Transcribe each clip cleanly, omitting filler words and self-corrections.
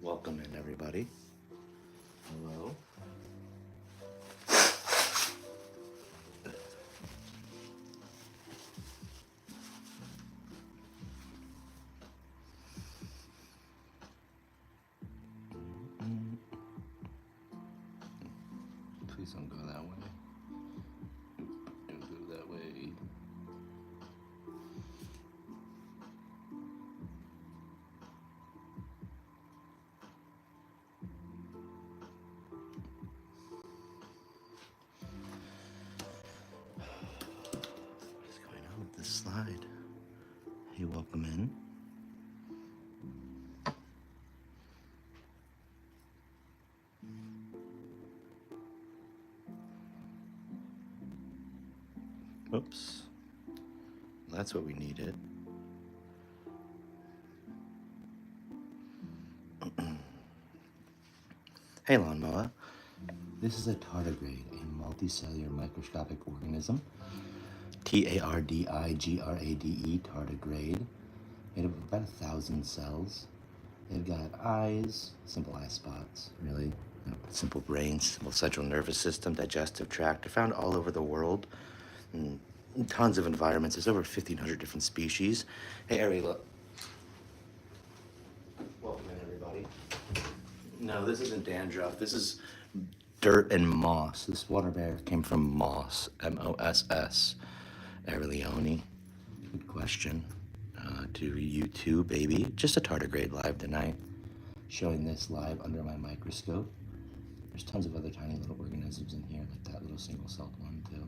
Welcome in, everybody. Hello. Please don't go that way. Don't go that way. What is going on with this slide? Hey, welcome in. Oops. That's what we needed. Hey, lawnmower. This is a tardigrade, a multicellular microscopic organism. Tardigrade, tardigrade. Made up of about 1,000 cells. They've got eyes, simple eye spots, really. Simple brain, simple central nervous system, digestive tract. They're found all over the world. In tons of environments. There's over 1,500 different species. Hey, Ari, look. Welcome in, everybody. No, this isn't dandruff. This is dirt and moss. This water bear came from moss, M-O-S-S. Ari Leone. Good question. To you too, baby. Just a tardigrade live tonight. Showing this live under my microscope. There's tons of other tiny little organisms in here, like that little single-celled one, too.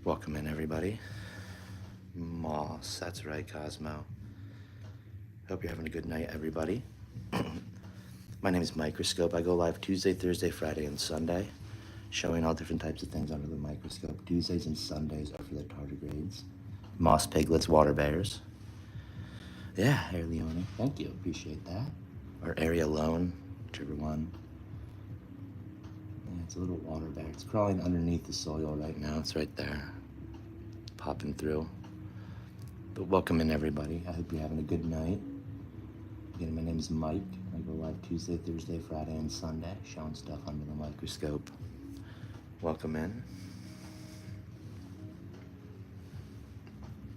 Welcome in, everybody. Moss, that's right, Cosmo. Hope you're having a good night, everybody. My name is Mikecroscope. I go live Tuesday, Thursday, Friday, and Sunday, showing all different types of things under the microscope. Tuesdays and Sundays are for the tardigrades. Moss piglets, water bears. Yeah, Ari Leone, thank you, appreciate that. Or Ari Alone, whichever one. Yeah, it's a little water bear. It's crawling underneath the soil right now. It's right there, popping through. But welcome in, everybody. I hope you're having a good night. Again, my name is Mike. I go live Tuesday, Thursday, Friday, and Sunday, showing stuff under the microscope. Welcome in.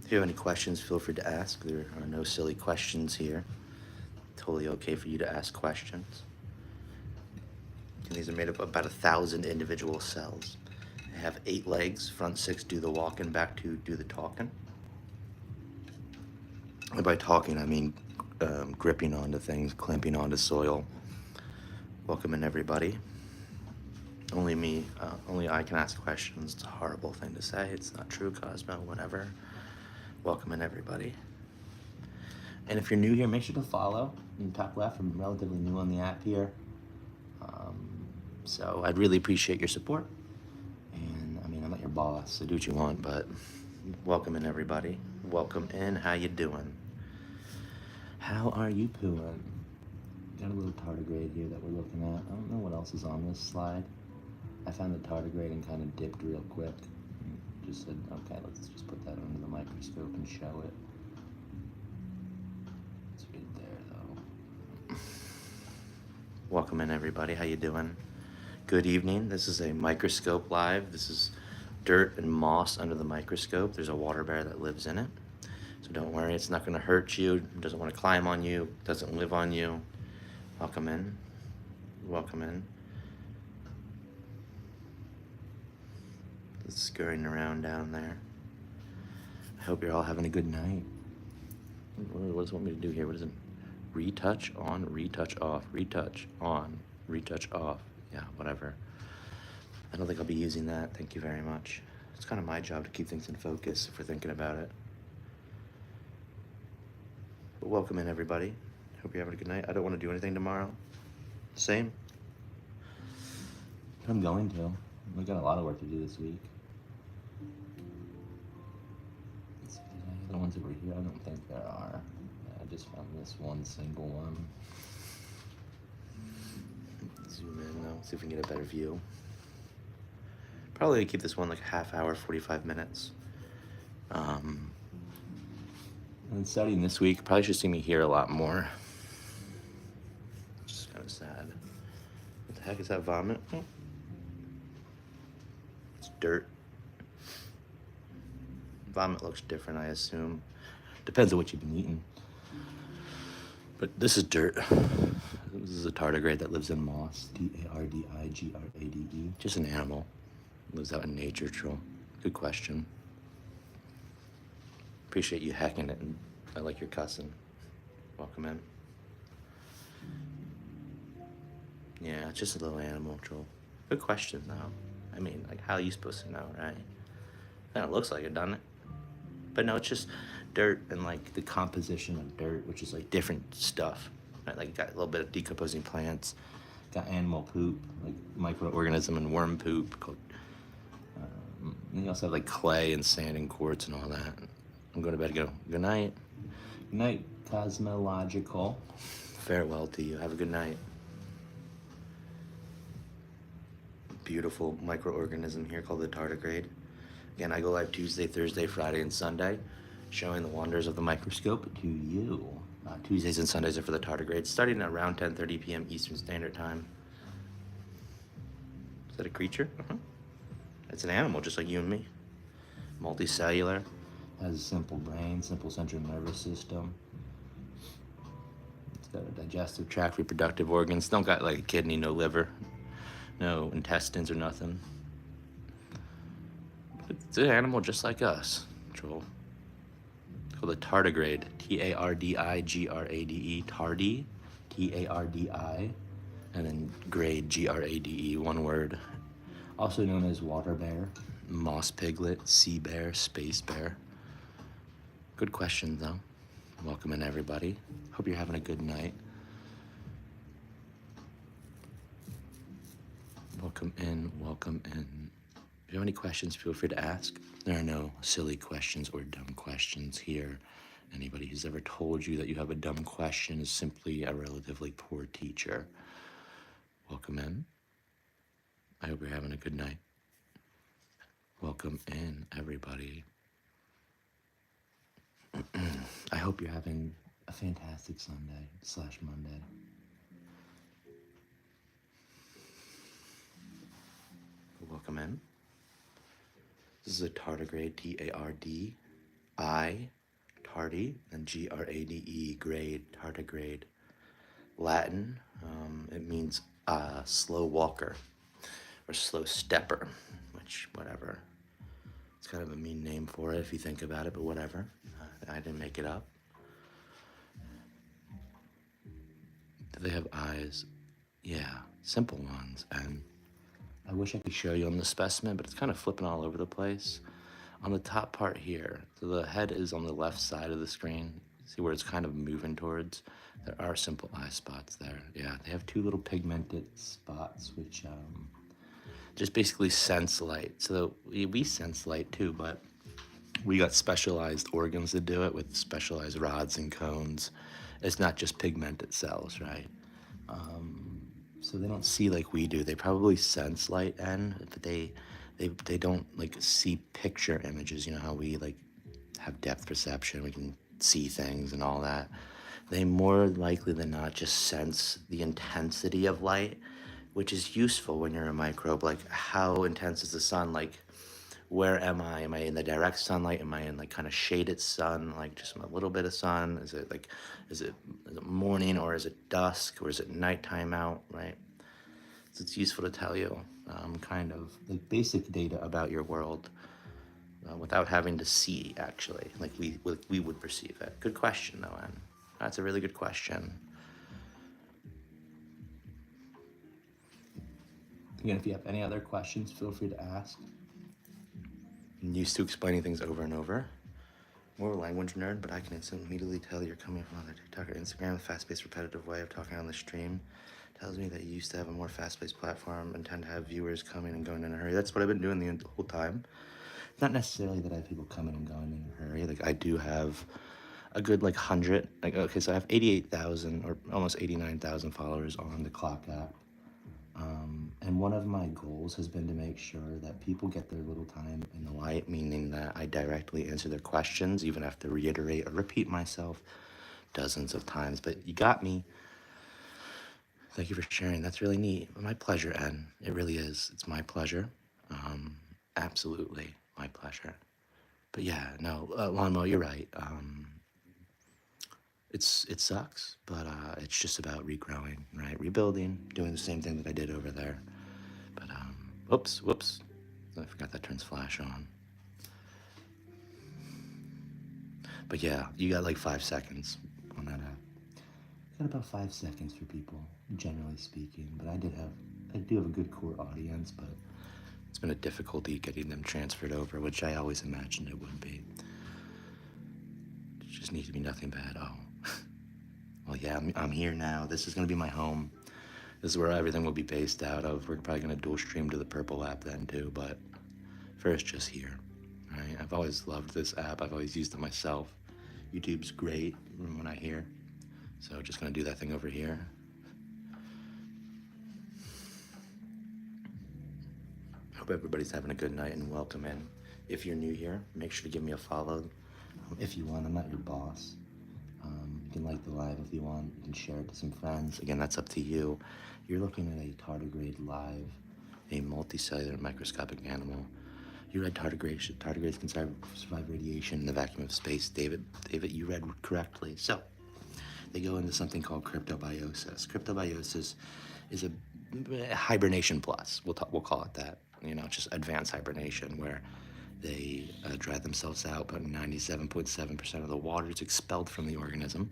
If you have any questions, feel free to ask. There are no silly questions here. Totally okay for you to ask questions. And these are made up of about 1,000 individual cells. They have 8 legs, front 6 do the walking, back 2 do the talking. And by talking, I mean gripping onto things, clamping onto soil. Welcome in, everybody. Only I can ask questions. It's a horrible thing to say. It's not true, Cosmo, whatever. Welcome in, everybody. And if you're new here, make sure to follow. In the top left, I'm relatively new on the app here. So I'd really appreciate your support. And I mean, I'm not your boss, so do what you want, but welcome in, everybody. Welcome in. How you doing? How are you doing? Got a little tardigrade here that we're looking at. I don't know what else is on this slide. I found the tardigrade and kind of dipped real quick. And just said, okay, let's just put that under the microscope and show it. It's right there, though. Welcome in, everybody. How you doing? Good evening. This is a microscope live. This is dirt and moss under the microscope. There's a water bear that lives in it. So don't worry, it's not going to hurt you. It doesn't want to climb on you. It doesn't live on you. Welcome in. Welcome in. It's scurrying around down there. I hope you're all having a good night. What does it want me to do here? What is it? Retouch on, retouch off, retouch on, retouch off. Yeah, whatever. I don't think I'll be using that. Thank you very much. It's kind of my job to keep things in focus if we're thinking about it. But welcome in, everybody. Hope you're having a good night. I don't want to do anything tomorrow. Same. I'm going to. We've got a lot of work to do this week. Let's see if there's any other ones over here. I don't think there are. I just found this one single one. Zoom in though, see if we can get a better view. Probably keep this one like a half hour, 45 minutes. And studying this week, probably should see me here a lot more. heck is that, vomit? It's dirt. Vomit looks different, I assume. Depends on what you've been eating. But this is dirt. This is a tardigrade that lives in moss. Tardigrade. Just an animal. Lives out in nature, troll. Good question. Appreciate you hacking it, and I like your cussing. Welcome in. Yeah, it's just a little animal, troll. Good question, though. I mean, like, how are you supposed to know, right? Kind of looks like it, doesn't it? But no, it's just dirt and like the composition of dirt, which is like different stuff. Right? Like, got a little bit of decomposing plants, got animal poop, like microorganism and worm poop. And you also have like clay and sand and quartz and all that. I'm going to bed. Go. Good night. Good night, cosmological. Farewell to you. Have a good night. Beautiful microorganism here called the tardigrade. Again, I go live Tuesday, Thursday, Friday, and Sunday, showing the wonders of the microscope to you. Tuesdays and Sundays are for the tardigrades, starting at around 10:30 p.m. Eastern Standard Time. Is that a creature? It's an animal, just like you and me. Multicellular, has a simple brain, simple central nervous system. It's got a digestive tract, reproductive organs. Don't got like a kidney, no liver, no intestines or nothing. It's an animal just like us, troll. It's called a tardigrade. Tardigrade. Tardi. Tardi. And then grade, grade, one word. Also known as water bear, moss piglet, sea bear, space bear. Good question, though. Welcome in, everybody. Hope you're having a good night. Welcome in, welcome in. If you have any questions, feel free to ask. There are no silly questions or dumb questions here. Anybody who's ever told you that you have a dumb question is simply a relatively poor teacher. Welcome in. I hope you're having a good night. Welcome in, everybody. I hope you're having a fantastic Sunday/Monday. Welcome in. This is a tardigrade, Tardi, tardi, and grade, grade, tardigrade. Latin, it means slow walker or slow stepper, which, whatever. It's kind of a mean name for it if you think about it, but whatever. I didn't make it up. Do they have eyes? Yeah, simple ones. And I wish I could show you on the specimen, but it's kind of flipping all over the place. On the top part here, so the head is on the left side of the screen. See where it's kind of moving towards? There are simple eye spots there. Yeah, they have two little pigmented spots, which just basically sense light. So we sense light too, but we got specialized organs to do it with specialized rods and cones. It's not just pigmented cells, right? So they don't see like we do. They probably sense light, but they don't like see picture images. You know how we like have depth perception, we can see things and all that. They more likely than not just sense the intensity of light, which is useful when you're a microbe. Like, how intense is the sun? Like, where am I? Am I in the direct sunlight? Am I in like kind of shaded sun? Like just a little bit of sun? Is it morning, or is it dusk, or is it nighttime out, right? So it's useful to tell you kind of like basic data about your world without having to see, actually, like we would perceive it. Good question, though, Anne. That's a really good question. Again, if you have any other questions, feel free to ask. I'm used to explaining things over and over. More of a language nerd, but I can immediately tell you're coming from either TikTok or Instagram. The fast-paced, repetitive way of talking on the stream tells me that you used to have a more fast-paced platform and tend to have viewers coming and going in a hurry. That's what I've been doing the whole time. It's not necessarily that I have people coming and going in a hurry. Like, I do have a good, 100. Like, okay, so I have 88,000 or almost 89,000 followers on the Clock app. And one of my goals has been to make sure that people get their little time in the light, meaning that I directly answer their questions, even have to reiterate or repeat myself dozens of times. But you got me. Thank you for sharing. That's really neat. My pleasure, Ed. It really is. It's my pleasure. Um, Absolutely my pleasure. But yeah, no, Lawnmower, you're right. It sucks, but it's just about regrowing, right? Rebuilding, doing the same thing that I did over there. But whoops, I forgot that turns flash on. But yeah, you got like 5 seconds on that app. Got about 5 seconds for people, generally speaking. But I do have a good core audience, but it's been a difficulty getting them transferred over, which I always imagined it would be. It just needs to be nothing bad. Oh, well, yeah, I'm here now. This is gonna be my home. This is where everything will be based out of. We're probably gonna dual stream to the Purple app then too, but first, just here. Right? I've always loved this app. I've always used it myself. YouTube's great from what I hear. So just gonna do that thing over here. Hope everybody's having a good night and welcome in. If you're new here, make sure to give me a follow. If you want, I'm not your boss. You can like the live if you want. You can share it to some friends. Again, that's up to you. You're looking at a tardigrade live, a multicellular microscopic animal. You read tardigrades. Tardigrades can survive radiation in the vacuum of space. David, you read correctly. So, they go into something called cryptobiosis. Cryptobiosis is a hibernation plus. We'll call it that. You know, just advanced hibernation, where they dry themselves out, but 97.7% of the water is expelled from the organism.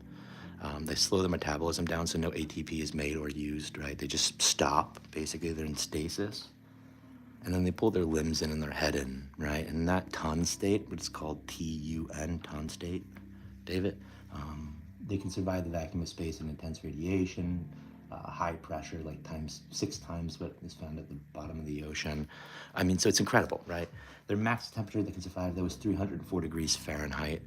They slow the metabolism down, so no ATP is made or used. Right? They just stop. Basically, they're in stasis. And then they pull their limbs in and their head in, right? And that ton state, which is called TUN, ton state, David, they can survive the vacuum of space and intense radiation, high pressure, like 6 times what is found at the bottom of the ocean. I mean, so it's incredible, right? Their max temperature they can survive, that was 304 degrees Fahrenheit,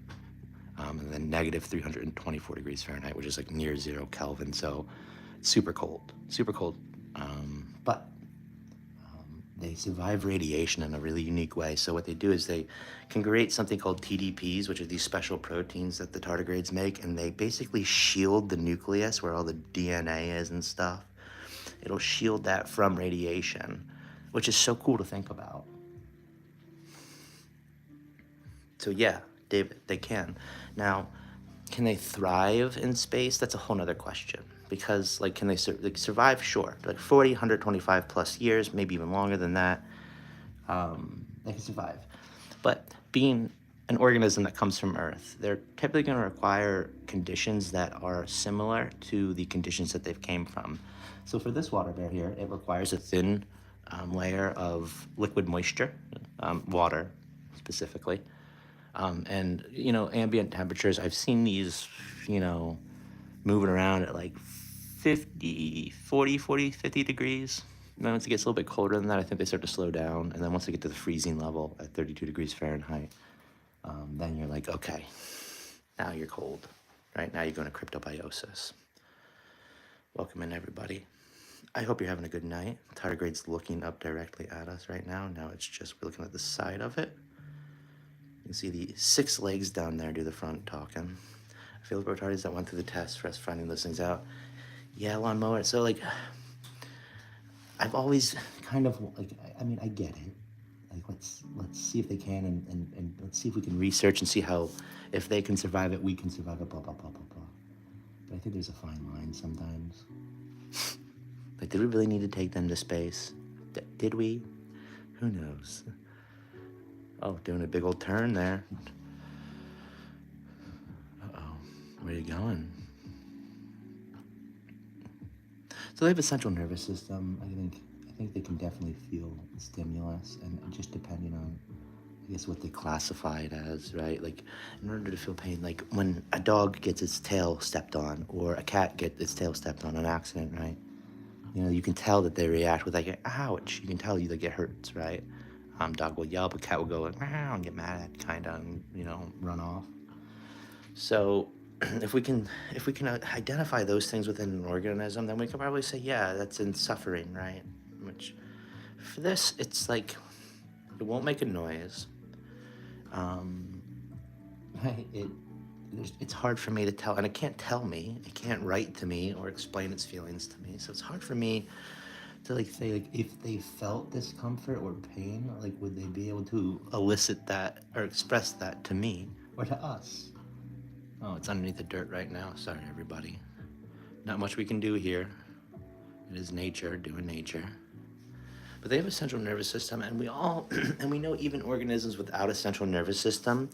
and then negative 324 degrees Fahrenheit, which is like near 0 Kelvin. So super cold, super cold. But they survive radiation in a really unique way. So what they do is they can create something called TDPs, which are these special proteins that the tardigrades make, and they basically shield the nucleus where all the DNA is and stuff. It'll shield that from radiation, which is so cool to think about. So yeah, David, they can. Now, can they thrive in space? That's a whole nother question. Because, like, can they survive? Sure. Like 40, 125 plus years, maybe even longer than that, they can survive. But being an organism that comes from Earth, they're typically going to require conditions that are similar to the conditions that they've came from. So for this water bear here, it requires a thin layer of liquid moisture, water specifically. And, you know, ambient temperatures, I've seen these, you know, moving around at like 50 degrees. And then once it gets a little bit colder than that, I think they start to slow down. And then once they get to the freezing level at 32 degrees Fahrenheit, then you're like, okay, now you're cold, right? Now you're going to cryptobiosis. Welcome in, everybody. I hope you're having a good night. Tardigrade's looking up directly at us right now. Now it's just, we're looking at the side of it. You can see the 6 legs down there do the front talking. I feel like retards that went through the test for us finding those things out. Yeah, lawnmower. So, like, I've always kind of, like, I mean, I get it. Like, let's see if they can, and let's see if we can research and see how, if they can survive it, we can survive it, blah, blah, blah, blah, blah. But I think there's a fine line sometimes. Like, did we really need to take them to space? Did we? Who knows? Oh, doing a big old turn there. Uh-oh. Where are you going? So they have a central nervous system. I think they can definitely feel the stimulus, and just depending on, I guess, what they classify it as, right? Like, in order to feel pain, like when a dog gets its tail stepped on, or a cat gets its tail stepped on in an accident, right? You know, you can tell that they react with like, ouch. You can tell you like it hurts, right? Dog will yelp, a cat will go like, meow, and get mad, kind of, and, you know, run off. So if we can identify those things within an organism, then we can probably say, yeah, that's in suffering, right? Which, for this, it's like, it won't make a noise. Right? it's hard for me to tell, and it can't tell me, it can't write to me or explain its feelings to me. So it's hard for me to like say like if they felt discomfort or pain, like would they be able to elicit that or express that to me or to us? Oh, it's underneath the dirt right now. Sorry, everybody. Not much we can do here. It is nature doing nature. But they have a central nervous system, and we all, and we know even organisms without a central nervous system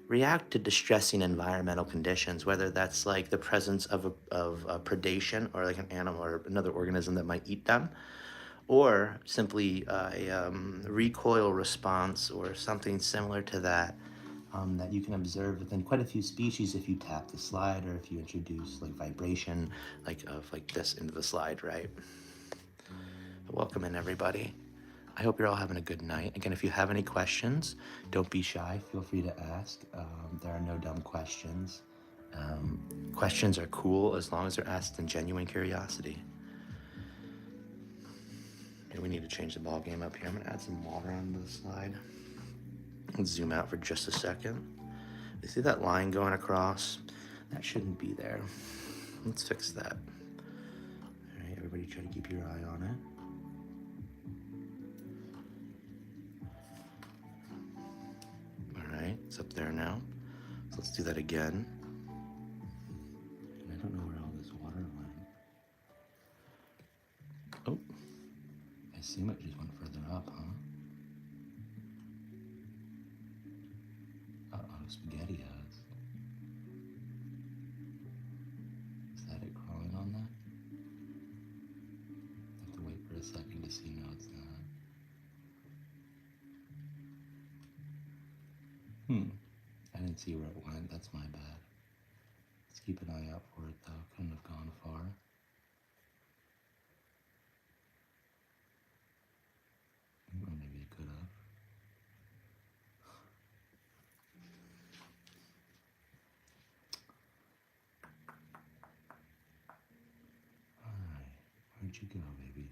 react to distressing environmental conditions, whether that's like the presence of a predation or like an animal or another organism that might eat them, or simply a recoil response or something similar to that that you can observe within quite a few species if you tap the slide or if you introduce like vibration like of like this into the slide, right? Welcome in, everybody. I hope you're all having a good night. Again, if you have any questions, don't be shy. Feel free to ask. There are no dumb questions. Questions are cool as long as they're asked in genuine curiosity. Okay, we need to change the ball game up here. I'm gonna add some water onto the slide. Let's zoom out for just a second. You see that line going across? That shouldn't be there. Let's fix that. All right, everybody try to keep your eye on it. All right, it's up there now. So let's do that again. And I don't know where all this water went. Oh, I assume it just went further up, huh? Uh-oh, spaghetti eyes. Is that it crawling on that? I have to wait for a second to see. No, it's not. I didn't see where it went. That's my bad. Let's keep an eye out for it, though. Couldn't have gone far. Or maybe it could have. Alright. Where'd you go, baby?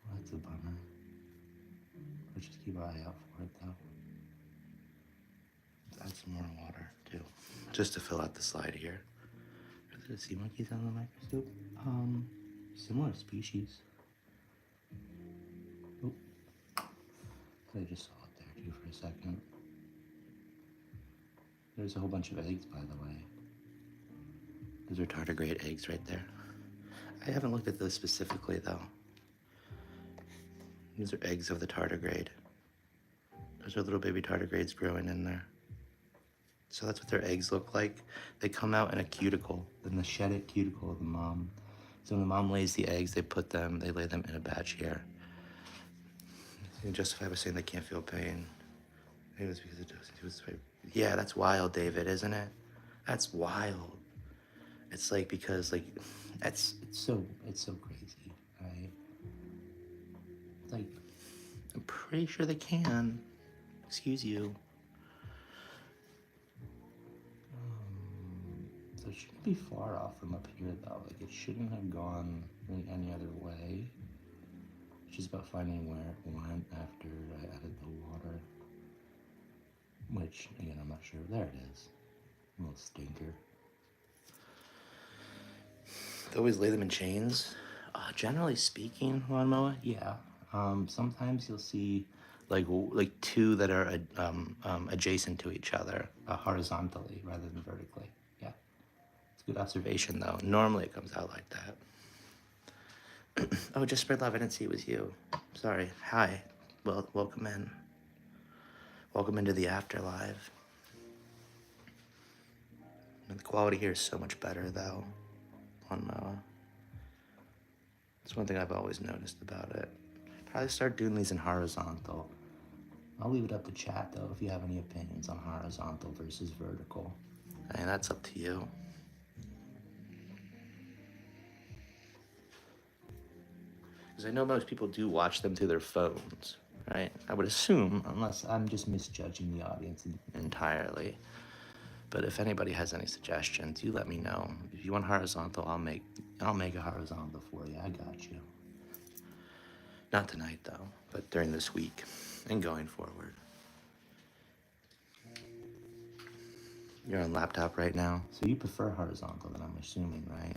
Well, that's a bummer. Let's just keep an eye out for it, though. Let's add some more water, too. Just to fill out the slide here. Are there sea monkeys on the microscope? Similar species. Oh, I just saw it there too for a second. There's a whole bunch of eggs, by the way. Those are tardigrade eggs right there. I haven't looked at those specifically, though. These are eggs of the tardigrade. Those are little baby tardigrades growing in there. So that's what their eggs look like. They come out in a cuticle, in the shedded cuticle of the mom. So when the mom lays the eggs, they lay them in a batch here. You justify by saying they can't feel pain. Maybe it was because it doesn't. Yeah, that's wild, David, isn't it? That's wild. It's like because like it's so crazy, right? Like I'm pretty sure they can. Excuse you. So it shouldn't be far off from up here, though. Like, it shouldn't have gone really any other way. It's just about finding where it went after I added the water. Which, again, I'm not sure. There it is. A little stinker. They always lay them in chains. Generally speaking, lawnmower, yeah. Sometimes you'll see like two that are adjacent to each other, horizontally rather than vertically. Yeah. It's a good observation, though. Normally it comes out like that. Oh, just spread love. I didn't see it was you. Sorry. Hi. Well, welcome in. Welcome into the afterlife. And the quality here is so much better, though, on Moa. It's one thing I've always noticed about it. Probably start doing these in horizontal. I'll leave it up to chat, though, if you have any opinions on horizontal versus vertical. And that's up to you. Because I know most people do watch them through their phones, right? I would assume, unless I'm just misjudging the audience entirely. But if anybody has any suggestions, you let me know. If you want horizontal, I'll make a horizontal for you. I got you. Not tonight, though, but during this week. and going forward. You're on laptop right now, so you prefer horizontal, then I'm assuming, right?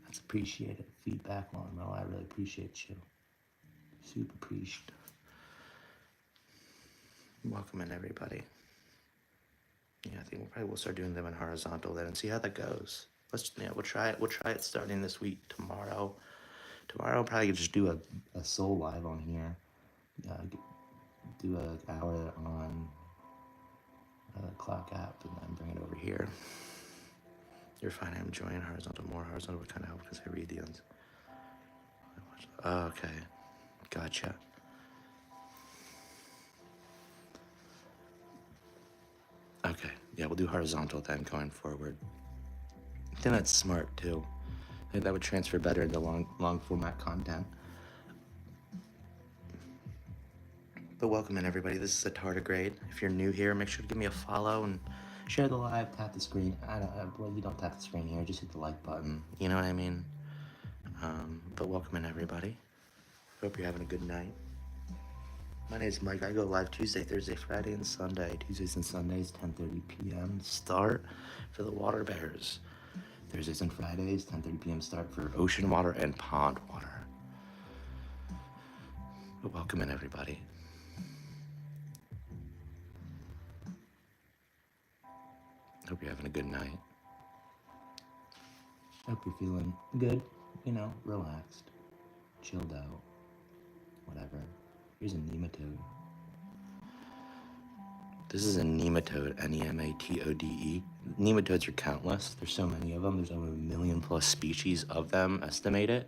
That's appreciated. Feedback, Mo. I really appreciate you. Super appreciated. Welcome in, everybody. Yeah, I think we'll start doing them in horizontal then and see how that goes. We'll try it. We'll try it starting this week. Tomorrow I'll probably just do a soul live on here. Do an hour on the clock app and then bring it over here. You're fine. I'm enjoying horizontal more. Horizontal would kind of help because I read the ends. Okay, gotcha. Okay, yeah, we'll do horizontal then going forward. I think that's smart too. I think that would transfer better into long format content. But welcome in, everybody. This is a tardigrade. If you're new here, make sure to give me a follow and share the live. Tap the screen. Well, you don't tap the screen here. Just hit the like button. You know what I mean? But welcome in, everybody. Hope you're having a good night. My name is Mike. I go live Tuesday, Thursday, Friday, and Sunday. Tuesdays and Sundays, 10:30 p.m. start for the water bears. Thursdays and Fridays, 10:30 p.m. start for ocean water and pond water. But welcome in, everybody. Hope you're having a good night. Hope you're feeling good, relaxed, chilled out, whatever. Here's a nematode. This is a nematode, Nematode. Nematodes are countless. There's so many of them. There's over 1 million plus species of them estimated.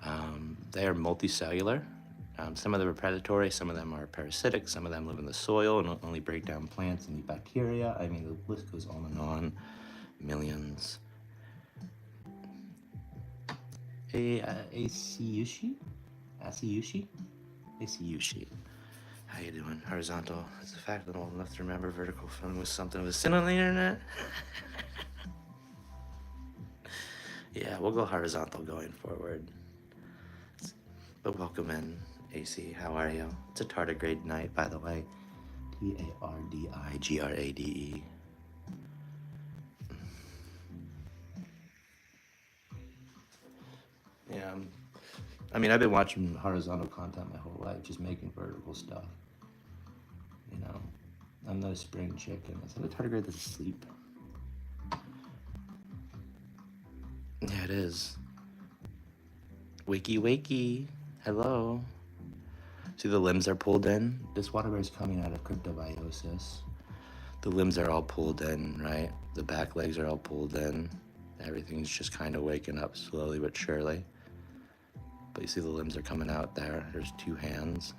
They are multicellular. Some of them are predatory, some of them are parasitic, some of them live in the soil and only break down plants and eat bacteria. I mean, the list goes on and on. Millions. Asiyushi? Asiyushi. How you doing? Horizontal. It's a fact that I'm old enough to remember vertical phone was something that was seen on the internet. Yeah, we'll go horizontal going forward. But welcome in, AC. How are you? It's a tardigrade night, by the way. Tardigrade. Yeah, I mean, I've been watching horizontal content my whole life, just making vertical stuff. I'm no spring chicken. Is that a tardigrade that's asleep? Yeah, it is. Wakey. Hello. See, the limbs are pulled in. This water bear is coming out of cryptobiosis. The limbs are all pulled in, right? The back legs are all pulled in. Everything's just kind of waking up slowly but surely. But you see the limbs are coming out there. There's 2 hands.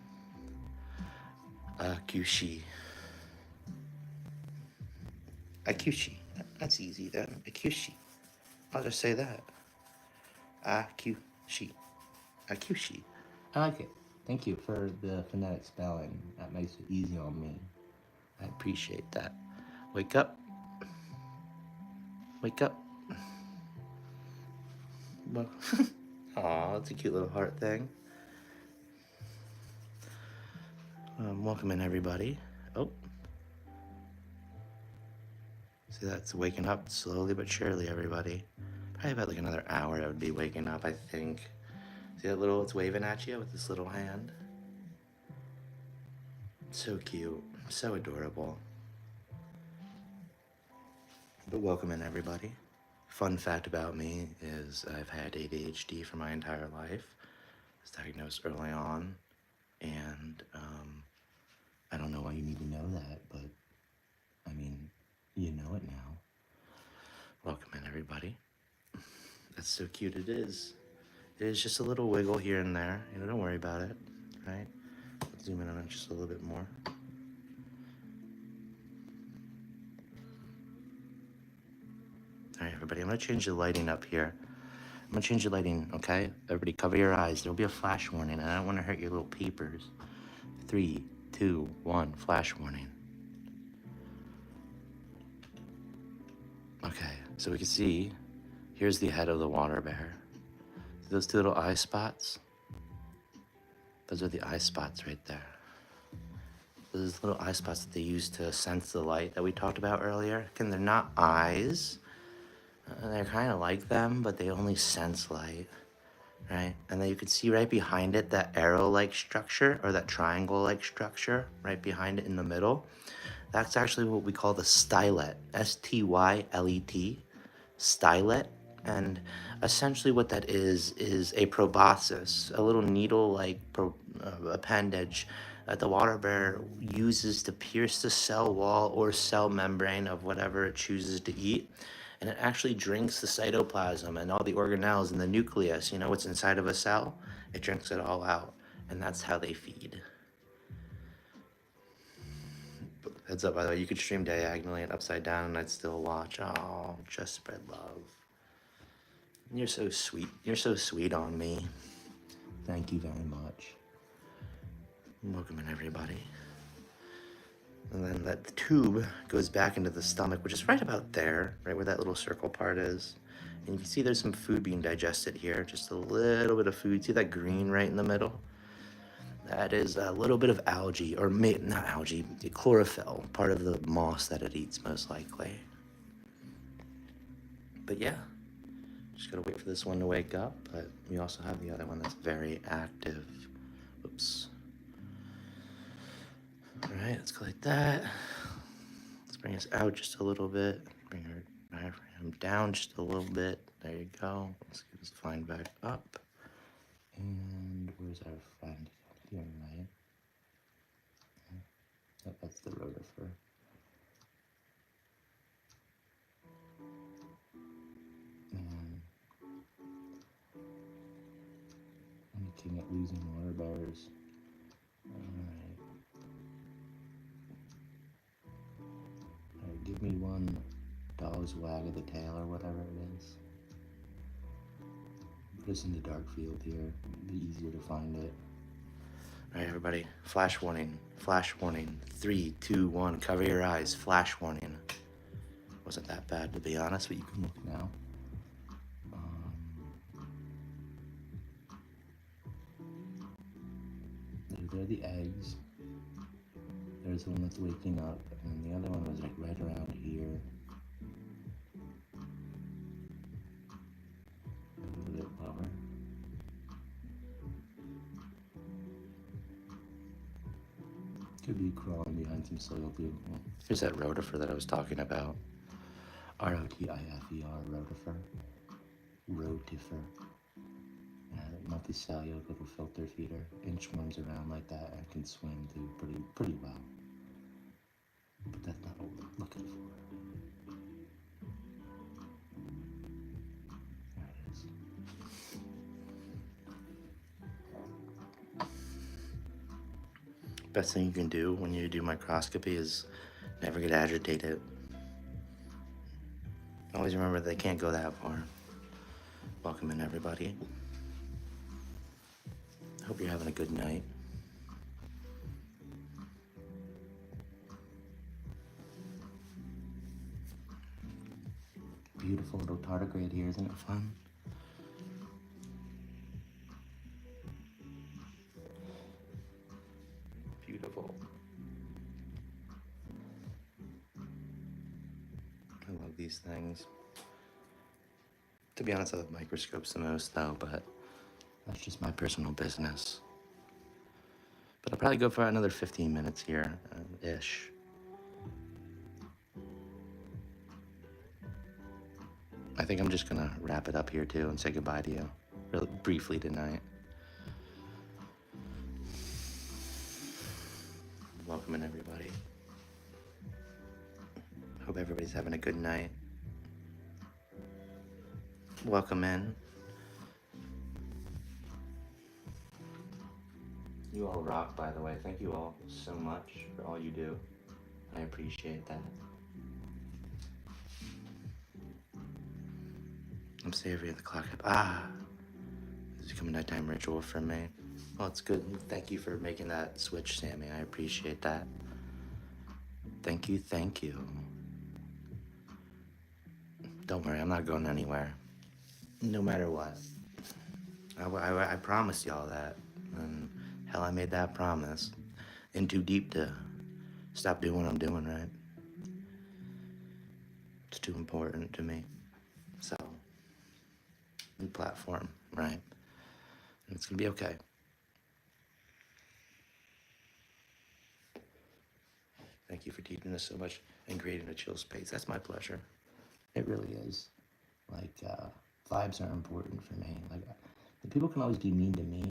Akushi. That's easy then. Akushi. I'll just say that. Akushi. I like it. Thank you for the phonetic spelling. That makes it easy on me. I appreciate that. Wake up. Well, aw, that's a cute little heart thing. Welcome in, everybody. Oh. See, that's waking up slowly but surely, everybody. Probably about like another hour I would be waking up, I think. See that little, it's waving at you with this little hand? So cute, so adorable. But welcome in, everybody. Fun fact about me is I've had ADHD for my entire life. I was diagnosed early on, and I don't know why you need to know that, but I mean, you know it now. Welcome in, everybody. That's so cute. It is. It is just a little wiggle here and there. Don't worry about it, right? Let's zoom in on it just a little bit more. All right, everybody, I'm gonna change the lighting up here. I'm gonna change the lighting, okay? Everybody cover your eyes. There'll be a flash warning, and I don't wanna hurt your little peepers. 3, 2, 1, flash warning. Okay, so we can see, here's the head of the water bear. See those 2 little eye spots? Those are the eye spots right there. Those little eye spots that they use to sense the light that we talked about earlier. Again, they're not eyes. They're kind of like them, but they only sense light, right? And then you can see right behind it that arrow-like structure, or that triangle-like structure right behind it in the middle. That's actually what we call the stylet, S-T-Y-L-E-T, stylet. And essentially what that is a proboscis, a little needle-like appendage that the water bear uses to pierce the cell wall or cell membrane of whatever it chooses to eat. And it actually drinks the cytoplasm and all the organelles in the nucleus, you know what's inside of a cell? It drinks it all out, and that's how they feed. Heads up, by the way, you could stream diagonally and upside down and I'd still watch. Oh, just spread love. You're so sweet. You're so sweet on me. Thank you very much. Welcome in, everybody. And then that tube goes back into the stomach, which is right about there, right where that little circle part is. And you can see there's some food being digested here, just a little bit of food. See that green right in the middle? That is a little bit of algae, or not algae, chlorophyll, part of the moss that it eats most likely. But yeah, just gotta wait for this one to wake up, but we also have the other one that's very active. Oops. All right, let's go like that. Let's bring us out just a little bit. Bring her diaphragm down just a little bit. There you go. Let's get this flying back up. And where's our friend? Here, right? Oh, that's the rotifer. And I'm looking at losing water bears. Alright. Alright, give me one dog's wag of the tail or whatever it is. Put us in the dark field here. It'll be easier to find it. Alright, everybody. Flash warning. Flash warning. 3, 2, 1. Cover your eyes. Flash warning. Wasn't that bad, to be honest, but you can look now. There are the eggs. There's the one that's waking up, and the other one was like right around here. A little bit lower. Could be crawling behind some soil too. Here's that rotifer that I was talking about. R-O-T-I-F-E-R, rotifer. Rotifer. Multicellular little filter feeder. Inchworms around like that and can swim too pretty well. But that's not what we're looking for. There it is. Best thing you can do when you do microscopy is never get agitated. Always remember they can't go that far. Welcome in, everybody. Hope you're having a good night. Beautiful little tardigrade here, isn't it fun? Beautiful. I love these things. To be honest, I love microscopes the most though, but that's just my personal business. But I'll probably go for another 15 minutes here, ish. I think I'm just gonna wrap it up here too and say goodbye to you really briefly tonight. Welcome in, everybody. Hope everybody's having a good night. Welcome in. You all rock, by the way. Thank you all so much for all you do. I appreciate that. I'm savoring the clock up. It's become a nighttime ritual for me. Well, it's good. Thank you for making that switch, Sammy. I appreciate that. Thank you, thank you. Don't worry, I'm not going anywhere. No matter what. I promised y'all that. And Hell, I made that promise. In too deep to stop doing what I'm doing, right? It's too important to me. So, new platform, right? And it's gonna be okay. Thank you for teaching us so much and creating a chill space. That's my pleasure. It really is. Like, vibes are important for me. Like, the people can always be mean to me,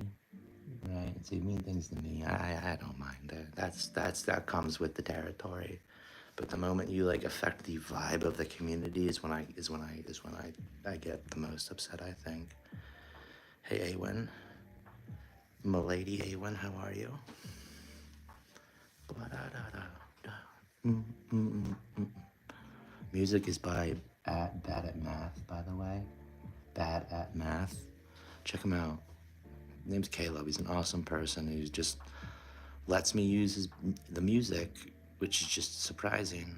right? And say mean things to me. I don't mind that. That comes with the territory. But the moment you like affect the vibe of the community is when I get the most upset, I think. Hey Awen. Milady Awen, how are you? Music is by Bad at Math, by the way. Bad at Math. Check him out. His name's Caleb. He's an awesome person who just lets me use the music, which is just surprising.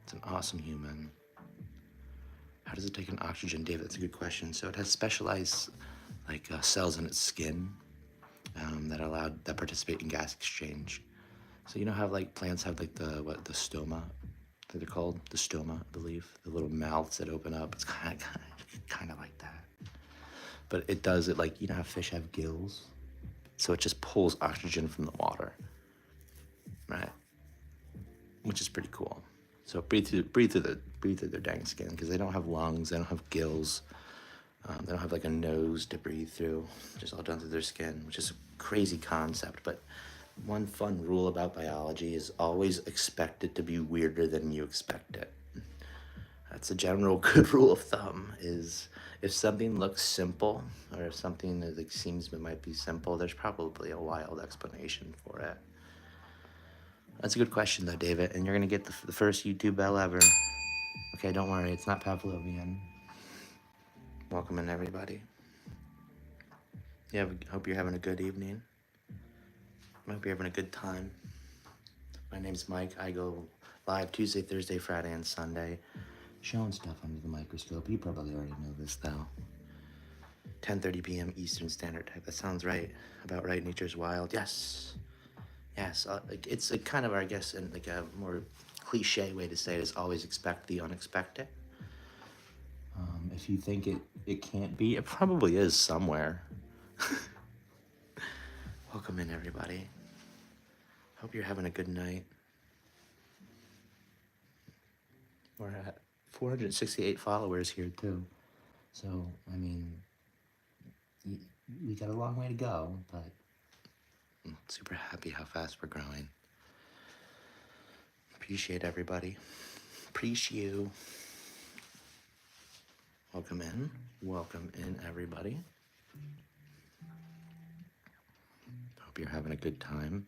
It's an awesome human. How does it take in oxygen, David? That's a good question. So it has specialized cells in its skin that participate in gas exchange. So you know how like plants have like the stoma? I think they're called the stoma, I believe. The little mouths that open up. It's kind of like that. But it does it like, you know how fish have gills? So it just pulls oxygen from the water, right? Which is pretty cool. So breathe through their dang skin because they don't have lungs, they don't have gills, they don't have like a nose to breathe through. Just all done through their skin, which is a crazy concept. But one fun rule about biology is always expect it to be weirder than you expect it. That's a general good rule of thumb. Is if something looks simple or if something that like, seems it might be simple, there's probably a wild explanation for it. That's a good question though, David, and you're gonna get the first YouTube bell ever. Okay, don't worry, it's not Pavlovian. Welcome in, everybody. Hope you're having a good evening. I hope you're having a good time. My name's Mike. I go live Tuesday, Thursday, Friday, and Sunday, showing stuff under the microscope. You probably already know this though. 10:30 p.m. Eastern Standard Time. That sounds right. About right. Nature's Wild. Yes. Yes. It's a kind of, I guess, in like a more cliche way to say it is always expect the unexpected. If you think it can't be, it probably is somewhere. Welcome in, everybody. Hope you're having a good night. We're at 468 followers here, too. So, I mean, we got a long way to go, but I'm super happy how fast we're growing. Appreciate everybody. Appreciate you. Welcome in, everybody. Hope you're having a good time.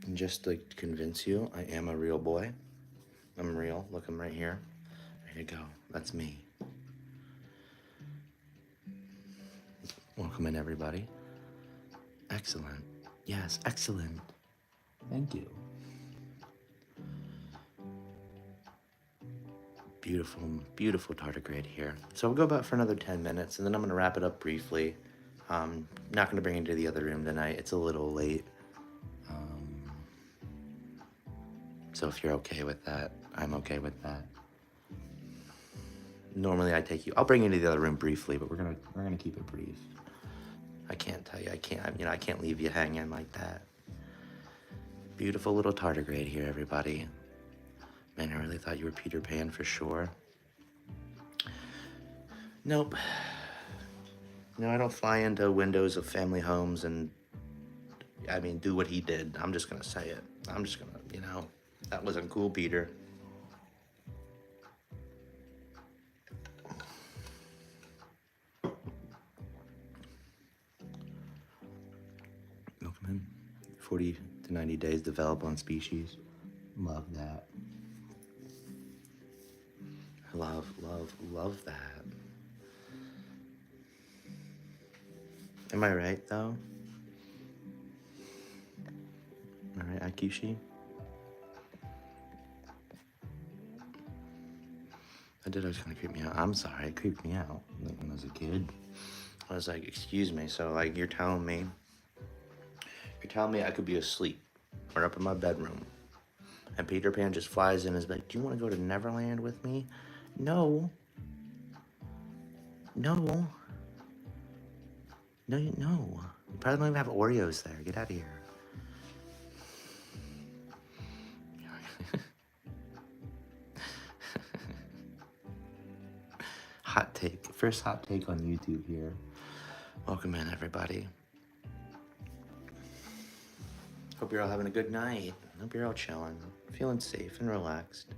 And just to convince you, I am a real boy. I'm real. Look, I'm right here. Ready to go. That's me. Welcome in, everybody. Excellent. Yes, excellent. Thank you. Beautiful, beautiful tardigrade here. So we'll go about for another 10 minutes, and then I'm going to wrap it up briefly. Not going to bring it to the other room tonight. It's a little late. So if you're okay with that, I'm okay with that. Normally I'll bring you to the other room briefly, but we're gonna keep it brief. I can't tell you, I can't leave you hanging like that. Beautiful little tardigrade here, everybody. Man, I really thought you were Peter Pan for sure. Nope. No, I don't fly into windows of family homes and, do what he did. I'm just gonna say it. I'm just gonna, that wasn't cool, Peter. Welcome in. 40 to 90 days develop on species. Love that. Love that. Am I right, though? All right, Akishi? It was gonna creep me out. I'm sorry, it creeped me out. Like when I was a kid. I was like, excuse me, so like you're telling me telling me I could be asleep or up in my bedroom, and Peter Pan just flies in and is like, "Do you want to go to Neverland with me?" No. No. No, no. You probably don't even have Oreos there. Get out of here. Hot take. First hot take on YouTube here. Welcome in, everybody. Hope you're all having a good night. Hope you're all chilling, feeling safe and relaxed.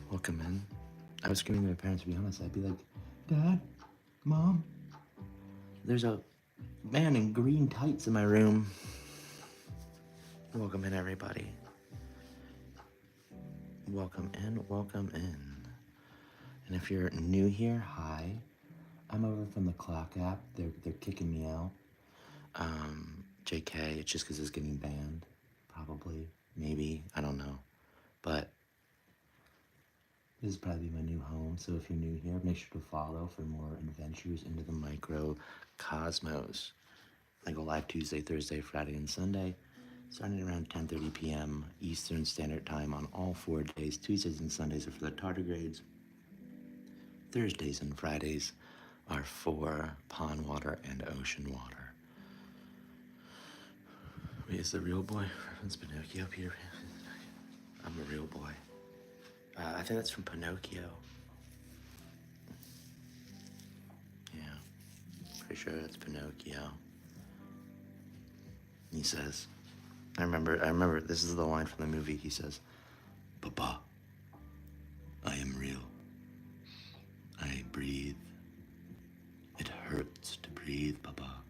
Welcome in. I was screaming at my parents, to be honest. I'd be like, "Dad, Mom, there's a man in green tights in my room." Welcome in, everybody. Welcome in, welcome in. And if you're new here, hi. I'm over from the Clock app. They're kicking me out. JK, it's just because it's getting banned. Probably, maybe, I don't know. But this is probably my new home, so if you're new here, make sure to follow for more adventures into the microcosmos. I go live Tuesday, Thursday, Friday, and Sunday, starting around 10:30 p.m. Eastern Standard Time on all 4 days. Tuesdays and Sundays are for the tardigrades. Thursdays and Fridays are for pond water and ocean water. Wait, is the real boy reference Pinocchio, Peter Pan? I'm a real boy. I think that's from Pinocchio. Yeah, pretty sure that's Pinocchio. He says, I remember, this is the line from the movie. He says, "Papa, I am real. I breathe. It hurts to breathe, Papa."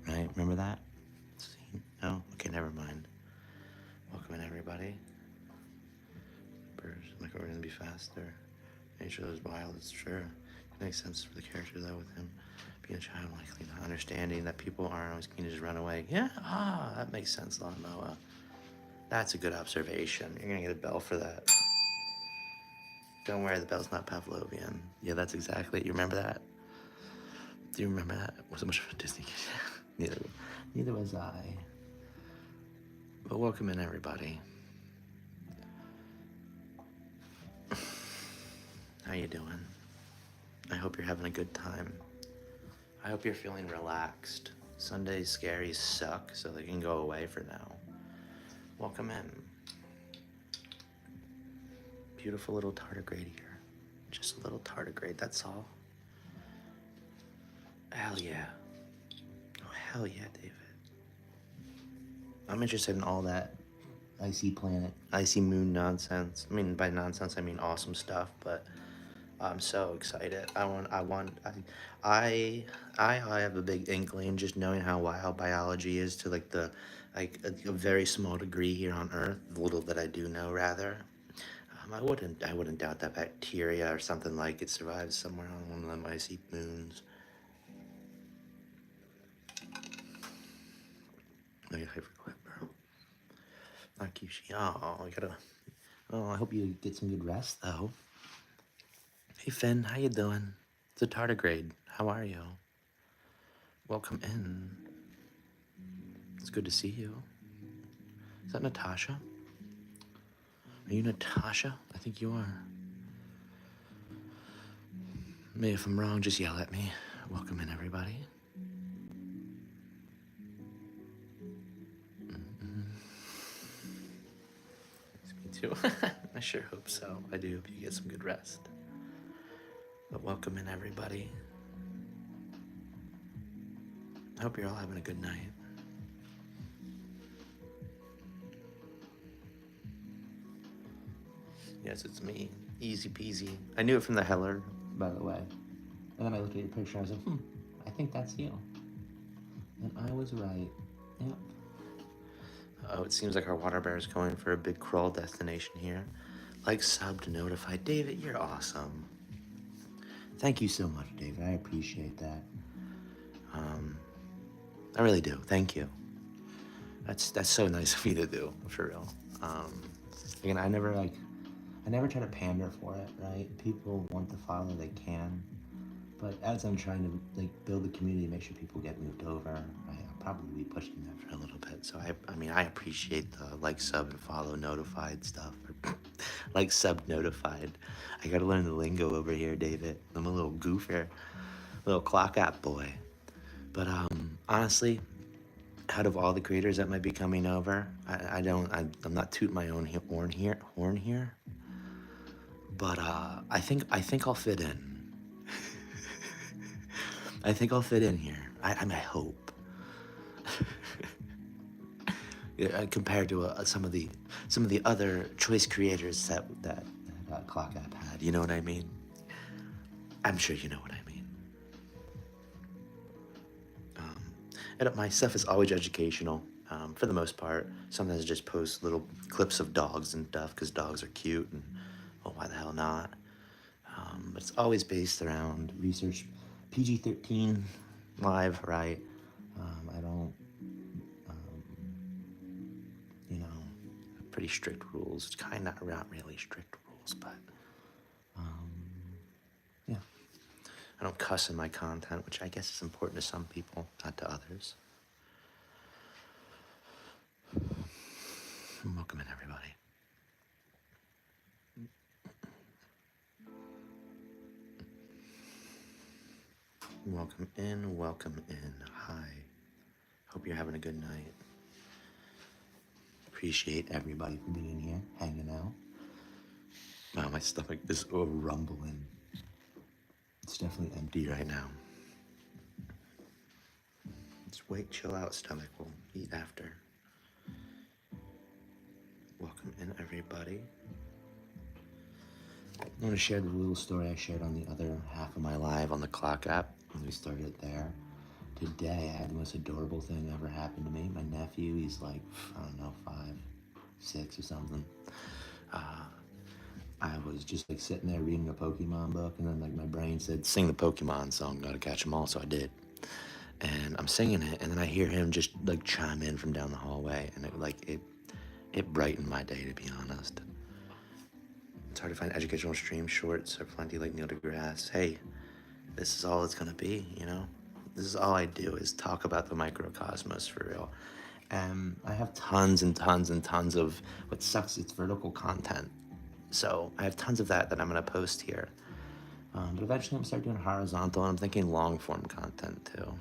Right? Remember that? See? No? Okay, never mind. Welcome in, everybody. Like, we're gonna be faster. Nature is wild, it's true. It makes sense for the character, though, with him being a child, likely not understanding that people aren't always keen to just run away. Yeah, that makes sense, Lawnmower. That's a good observation. You're gonna get a bell for that. Don't worry, the bell's not Pavlovian. Yeah, that's exactly it. You remember that? Do you remember that? Wasn't much of a Disney kid. Neither was I. But welcome in, everybody. How you doing? I hope you're having a good time. I hope you're feeling relaxed. Sundays scaries suck, so they can go away for now. Welcome in. Beautiful little tardigrade here. Just a little tardigrade, that's all. Hell yeah. Oh, hell yeah, David. I'm interested in all that icy planet, icy moon nonsense. I mean, by nonsense, I mean awesome stuff, but I'm so excited. I have a big inkling just knowing how wild biology is to like a very small degree here on Earth. The little that I do know, rather. I wouldn't doubt that bacteria or something like it survives somewhere on one of them icy moons. Oh, you hyperclip, bro. Not Kishi. Oh, I gotta. Oh, I hope you get some good rest, though. Hey, Finn, how you doing? It's a tardigrade. How are you? Welcome in. It's good to see you. Is that Natasha? Are you Natasha? I think you are. Maybe if I'm wrong, just yell at me. Welcome in, everybody. Me too. I sure hope so. I do hope you get some good rest. But welcome in, everybody. I hope you're all having a good night. Yes, it's me. Easy peasy. I knew it from the Heller, by the way. And then I looked at your picture and I was like, I think that's you. And I was right. Yep. Oh, it seems like our water bear is going for a big crawl destination here. Like, sub to notify. David, you're awesome. Thank you so much, David. I appreciate that. I really do. Thank you. That's so nice of you to do, for real. Again, I I never try to pander for it, right? People want to follow, they can. But as I'm trying to like build a community, make sure people get moved over, I'll probably be pushing that for a little bit. So I mean, I appreciate the like, sub, and follow, notified stuff. Like, sub, notified. I gotta learn the lingo over here, David. I'm a little goofer, little clock app boy. But honestly, out of all the creators that might be coming over, I'm not tooting my own horn here, but I think I'll fit in. I think I'll fit in here. I hope. Yeah, compared to some of the other choice creators that Clock App had. You know what I mean? I'm sure you know what I mean. And my stuff is always educational, for the most part. Sometimes I just post little clips of dogs and stuff because dogs are cute, and well, why the hell not? But it's always based around research, PG-13 live, right? I don't, you know, pretty strict rules. It's kind of not really strict rules, but yeah. I don't cuss in my content, which I guess is important to some people, not to others. Welcome in, everybody. Welcome in, welcome in. Hi. Hope you're having a good night. Appreciate everybody for being here, hanging out. Wow, my stomach is rumbling. It's definitely empty right now. Just wait, chill out, stomach. We'll eat after. Welcome in, everybody. I want to share the little story I shared on the other half of my live on the Clock app. And we started there. Today, I had the most adorable thing ever happen to me. My nephew, he's like, I don't know, 5, 6 or something. I was just like sitting there reading a Pokemon book, and then like my brain said, sing the Pokemon song, gotta catch them all, so I did. And I'm singing it, and then I hear him just like chime in from down the hallway, and it brightened my day, to be honest. It's hard to find educational stream shorts or plenty like Neil deGrasse. Hey, this is all it's gonna be, you know? This is all I do is talk about the microcosmos for real. I have tons and tons and tons of, what sucks, it's vertical content. So I have tons of that I'm gonna post here. But eventually I'm gonna start doing horizontal, and I'm thinking long form content too.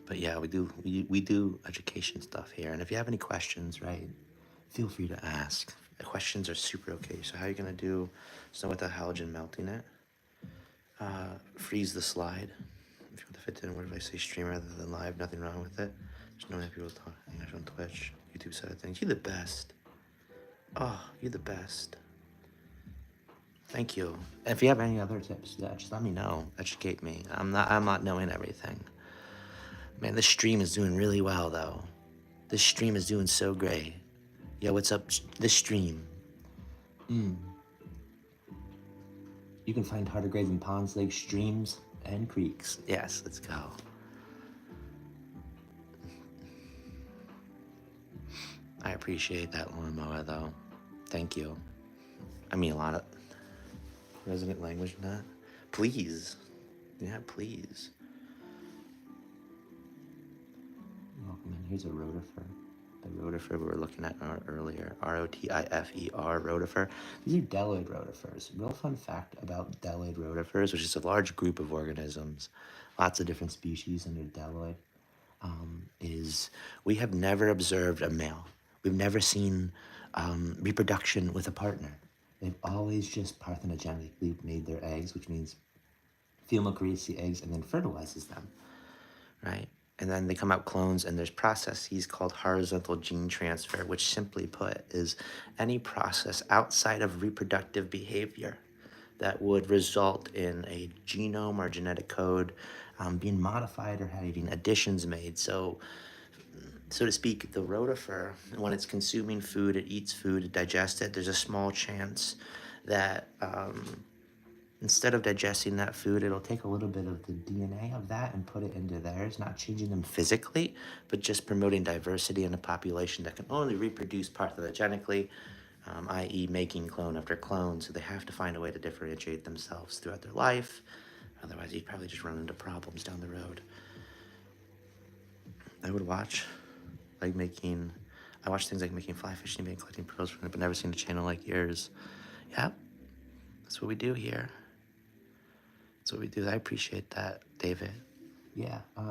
But yeah, we do education stuff here. And if you have any questions, right, feel free to ask. The questions are super okay. So how are you gonna do snow with the halogen melting it? Freeze the slide. If you want to fit in, what if I say stream rather than live? Nothing wrong with it. There's no way people talking on Twitch, YouTube side of things. You're the best. Oh, you're the best. Thank you. And if you have any other tips, yeah, just let me know. Educate me. I'm not knowing everything. Man, this stream is doing really well though. This stream is doing so great. Yo, what's up? This stream. You can find harder grades in ponds, lakes, streams, and creeks. Yes, let's go. I appreciate that lawnmower though. Thank you. I mean a lot of resident language in that. Please. Yeah, please. Welcome in. Here's a rotifer. The rotifer we were looking at earlier. Rotifer, rotifer. These are deloid rotifers. Real fun fact about deloid rotifers, which is a large group of organisms, lots of different species under deloid, is we have never observed a male. We've never seen reproduction with a partner. They've always just parthenogenically made their eggs, which means female creates the eggs and then fertilizes them, right? And then they come out clones, and there's processes called horizontal gene transfer, which simply put is any process outside of reproductive behavior that would result in a genome or genetic code being modified or having additions made. So to speak, the rotifer, when it's consuming food, it eats food, it digests it, there's a small chance that instead of digesting that food, it'll take a little bit of the DNA of that and put it into theirs, not changing them physically, but just promoting diversity in a population that can only reproduce parthenogenically i.e. making clone after clone, so they have to find a way to differentiate themselves throughout their life. Otherwise, you'd probably just run into problems down the road. I would watch, I watch things like making fly fishing and collecting pearls from it, but never seen a channel like yours. Yeah, that's what we do here. That's what we do. I appreciate that, David. Yeah, I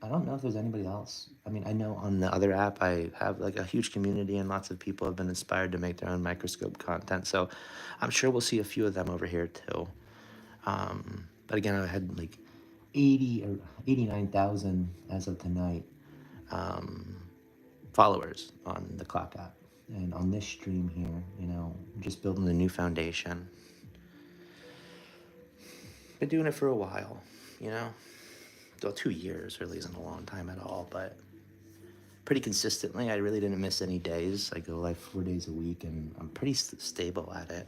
don't know if there's anybody else. I mean, I know on the other app I have like a huge community and lots of people have been inspired to make their own microscope content. So I'm sure we'll see a few of them over here too. But again, I had like 80 or 89,000 as of tonight followers on the Clock app. And on this stream here, just building a new foundation. Been doing it for a while, Well, 2 years really isn't a long time at all, but pretty consistently. I really didn't miss any days. I go live 4 days a week, and I'm pretty stable at it.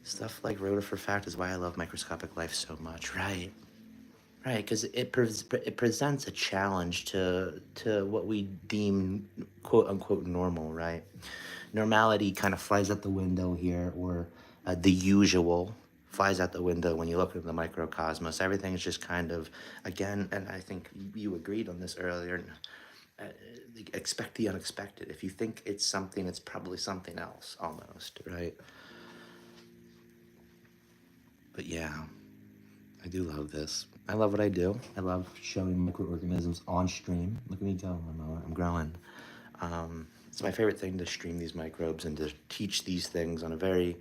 Stuff like Rhoda for Fact is why I love microscopic life so much, right? Right, because it presents a challenge to what we deem quote unquote normal, right? Normality kind of flies out the window here, or the usual flies out the window when you look at the microcosmos. Everything is just kind of, again, and I think you agreed on this earlier. Expect the unexpected. If you think it's something, it's probably something else, almost, right? But yeah. I do love this. I love what I do. I love showing microorganisms on stream. Look at me go. I'm growing. It's my favorite thing to stream these microbes and to teach these things on a very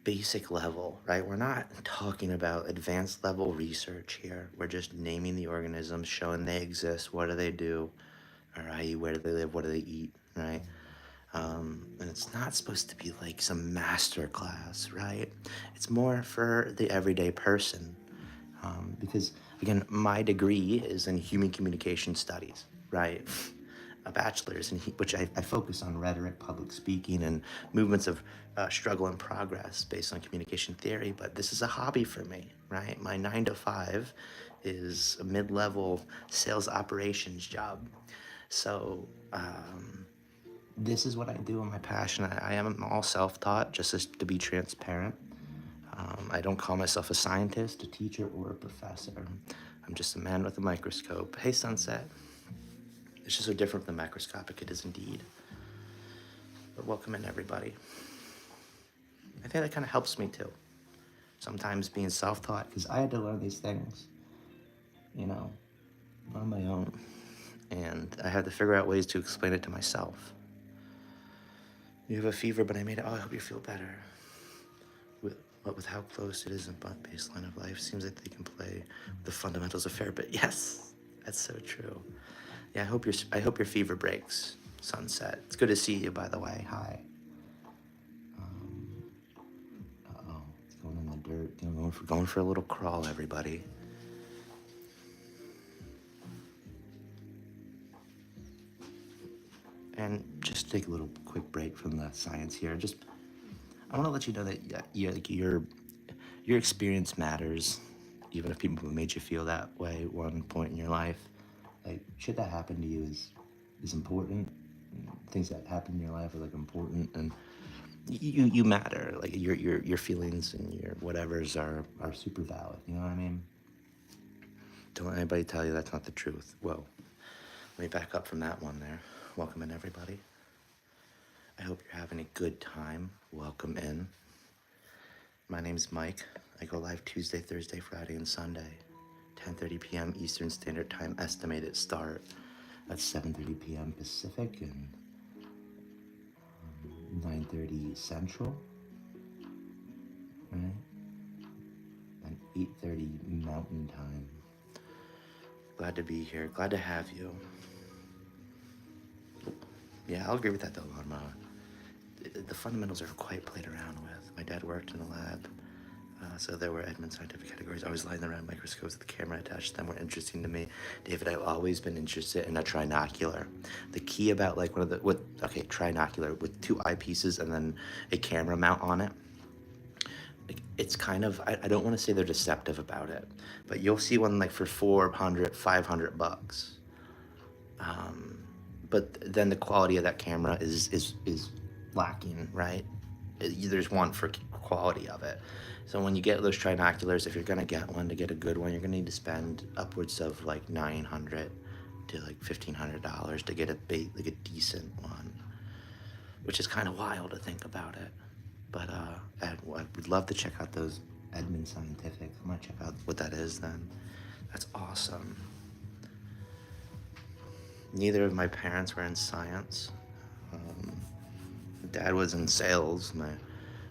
basic level, right? We're not talking about advanced level research here. We're just naming the organisms, showing they exist, what do they do, or i.e. where do they live, what do they eat, right? And it's not supposed to be like some master class, right? It's more for the everyday person. Because again, my degree is in human communication studies, right? A bachelor's, which I focus on rhetoric, public speaking, and movements of struggle and progress based on communication theory. But this is a hobby for me, right? My 9 to 5 is a mid-level sales operations job. So this is what I do in my passion. I am all self-taught, just as to be transparent. I don't call myself a scientist, a teacher, or a professor. I'm just a man with a microscope. Hey, Sunset. It's just so different than macroscopic. It is indeed. But welcome in, everybody. I think that kind of helps me, too. Sometimes being self-taught, because I had to learn these things, on my own. And I had to figure out ways to explain it to myself. You have a fever, but I made it. Oh, I hope you feel better. But with how close it is in baseline of life, seems like they can play with the fundamentals of fair. But yes, that's so true. Yeah, I hope your fever breaks, Sunset. It's good to see you, by the way. Hi. It's going in the dirt. Going for a little crawl, everybody. And just take a little quick break from the science here. I want to let you know that your experience matters, even if people made you feel that way at one point in your life. Like, shit that happened to you is important. Things that happen in your life are like important, and you matter. Like your feelings and your whatevers are super valid. You know what I mean? Don't let anybody tell you that's not the truth. Whoa. Let me back up from that one there. Welcome in, everybody. I hope you're having a good time. Welcome in. My name's Mike. I go live Tuesday, Thursday, Friday, and Sunday. 10:30 p.m. Eastern Standard Time estimated start. That's 7:30 p.m. Pacific and 9:30 Central. Right? And 8:30 Mountain Time. Glad to be here. Glad to have you. Yeah, I'll agree with that though, Lama. The fundamentals are quite played around with. My dad worked in a lab, so there were Edmund scientific categories. I was lying around microscopes with the camera attached to them were interesting to me. David, I've always been interested in a trinocular. The key about like trinocular with 2 eyepieces and then a camera mount on it. Like, it's kind of, I don't want to say they're deceptive about it, but you'll see one like for $400, $500. But then the quality of that camera is lacking, right? There's one for quality of it. So when you get those trinoculars, if you're gonna get one, to get a good one, you're gonna need to spend upwards of like $900 to like $1,500 to get like a decent one, which is kind of wild to think about it. But I would love to check out those Edmund Scientific. I'm gonna check out what that is then. That's awesome. Neither of my parents were in science. Dad was in sales. My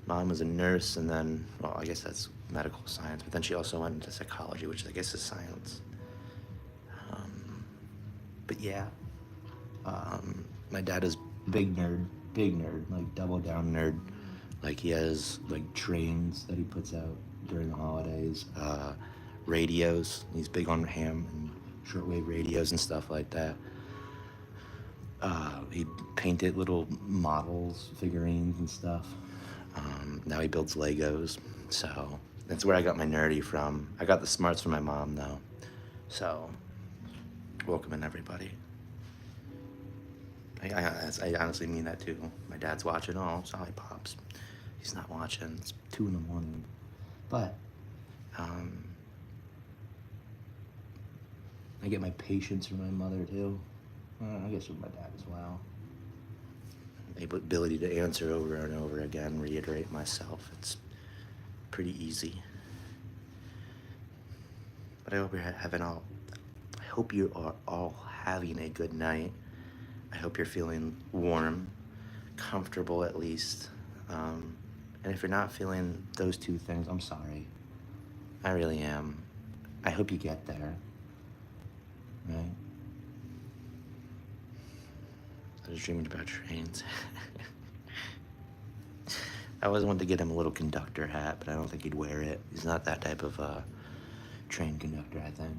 mom was a nurse, and then, well, I guess that's medical science, but then she also went into psychology, which I guess is science. But yeah, my dad is big nerd, like double down nerd. Like he has like trains that he puts out during the holidays, radios. He's big on ham and shortwave radios and stuff like that. He painted little models, figurines and stuff. Now he builds Legos. So that's where I got my nerdy from. I got the smarts from my mom though. So welcome in everybody. I honestly mean that too. My dad's watching. Oh, sorry, Pops. He's not watching. It's 2 a.m. But I get my patience from my mother too. I guess with my dad as well. The ability to answer over and over again, reiterate myself. It's pretty easy. But I hope you are all having a good night. I hope you're feeling warm, comfortable at least. And if you're not feeling those two things, I'm sorry. I really am. I hope you get there. Right? I was dreaming about trains. I always wanted to get him a little conductor hat, but I don't think he'd wear it. He's not that type of train conductor, I think.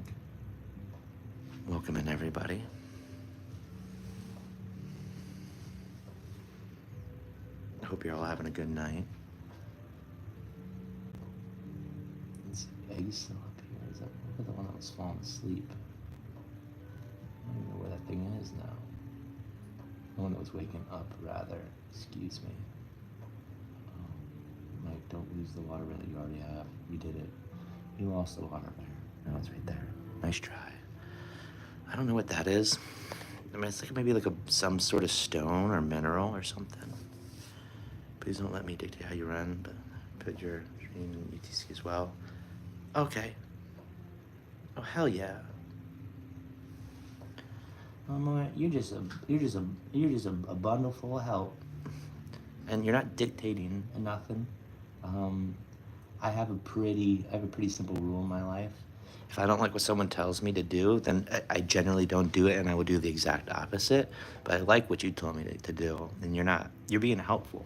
Welcome in, everybody. I hope you're all having a good night. Is Egg still up here? Is that the one that was falling asleep? I don't even know where that thing is now. The one that was waking up, rather. Excuse me. Mike, don't lose the water that you already have. You did it. You lost the water there. No, it's right there. Nice try. I don't know what that is. I mean, it's like maybe like some sort of stone or mineral or something. Please don't let me dictate how you run, but put your dream in UTC as well. Okay. Oh, hell yeah. You're just a bundle full of help, and you're not dictating nothing. I have a pretty simple rule in my life. If I don't like what someone tells me to do, then I generally don't do it, and I will do the exact opposite. But I like what you told me to do, and you're being helpful.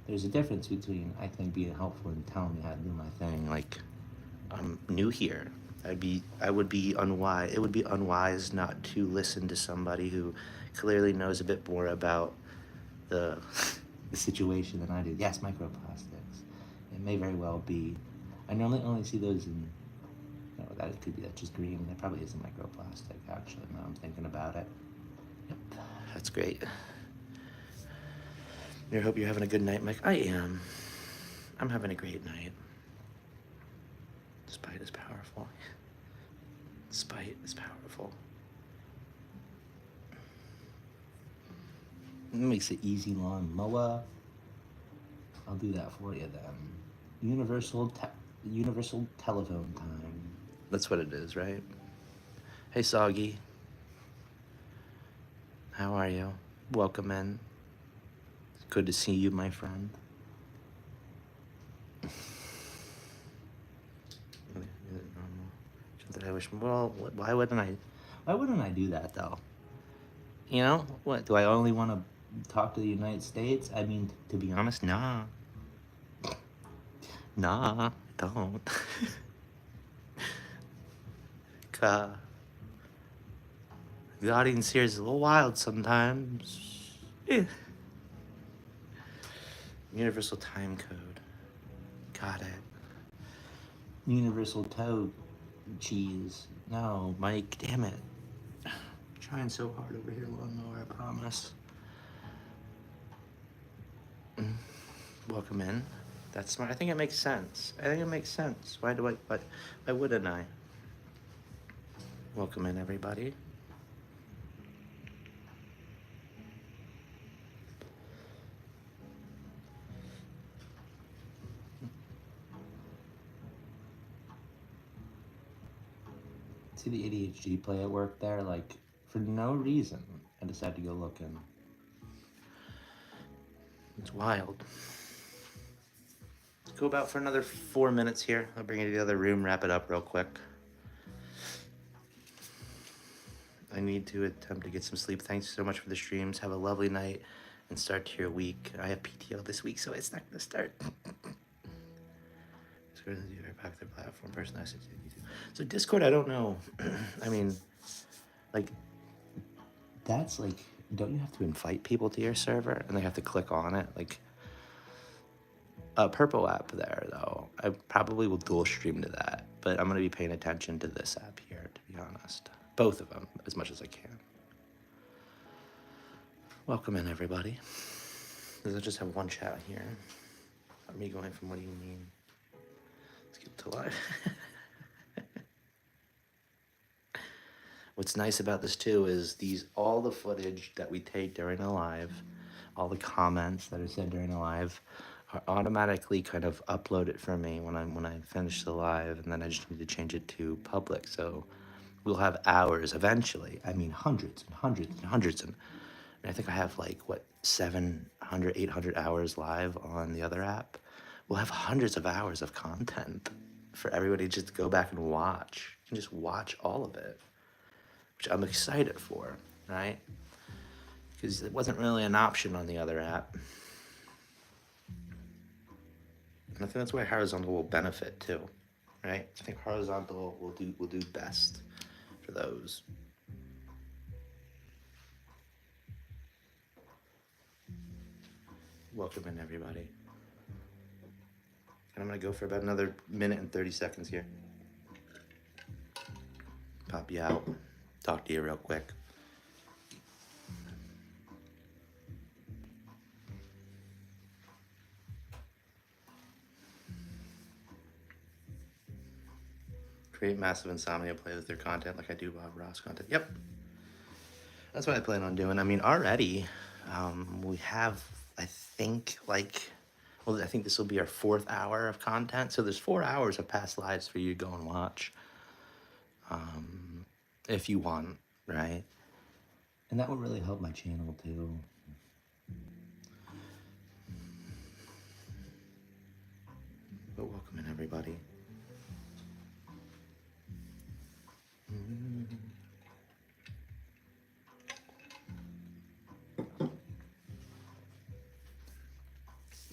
There's a difference between, I think, being helpful and telling me how to do my thing. Like, I'm new here. It would be unwise not to listen to somebody who clearly knows a bit more about the situation than I do. Yes, microplastics. It may very well be. I normally only see those in, that's just green. That probably is a microplastic, actually, now I'm thinking about it. Yep, that's great. I hope you're having a good night, Mike. I am. I'm having a great night. Spite is powerful. Spite is powerful. It makes it easy lawn mower. I'll do that for you then. Universal telephone time. That's what it is, right? Hey, Soggy. How are you? Welcome in. It's good to see you, my friend. That I wish. Well, why wouldn't I do that though? You know what? Do I only want to talk to the United States? I mean, to be honest, nah, I don't. The audience here is a little wild sometimes. Eh. Universal time code. Got it. Universal toe cheese. No, Mike, damn it. I'm trying so hard over here, lawnmower, I promise. Welcome in. That's smart. I think it makes sense. Why wouldn't I? Welcome in, everybody. See the ADHD play at work there? Like, for no reason, I decided to go looking. It's wild. Let's go about for another 4 minutes here. I'll bring you to the other room, wrap it up real quick. I need to attempt to get some sleep. Thanks so much for the streams. Have a lovely night and start to your week. I have PTO this week, so it's not going to start. Back to the platform person. So Discord, I don't know. I mean, like, that's like, don't you have to invite people to your server and they have to click on it? Like, a purple app there, though, I probably will dual stream to that, but I'm going to be paying attention to this app here, to be honest. Both of them, as much as I can. Welcome in, everybody. Let's just have one chat here. Me going from what do you mean? Let's get to live. What's nice about this too is all the footage that we take during a live, all the comments that are said during a live are automatically kind of uploaded for me when I finish the live, and then I just need to change it to public. So we'll have hours eventually. I mean, hundreds and hundreds and hundreds. And I think I have like, 700, 800 hours live on the other app. We'll have hundreds of hours of content for everybody just to go back and watch. You can just watch all of it, which I'm excited for, right? Because it wasn't really an option on the other app. And I think that's why horizontal will benefit too, right? I think horizontal will do best for those. Welcome in, everybody. And I'm gonna go for about another minute and 30 seconds here. Pop you out, talk to you real quick. Create massive insomnia play with their content like I do Bob Ross content. Yep. That's what I plan on doing. I mean, already we have, I think this will be our 4th hour of content. So there's 4 hours of past lives for you to go and watch if you want, right? And that will really help my channel too. But welcome in, everybody.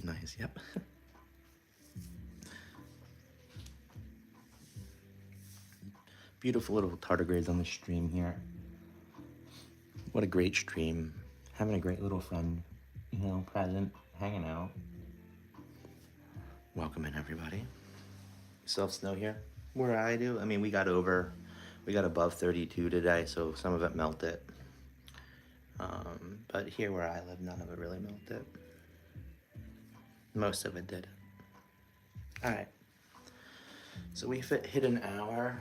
Nice, yep. Beautiful little tardigrades on the stream here. What a great stream. Having a great little friend, present, hanging out. Welcome in, everybody. Still have snow here? Where I do? I mean, we got above 32 today, so some of it melted. But here where I live, none of it really melted. Most of it did. All right. So we hit an hour.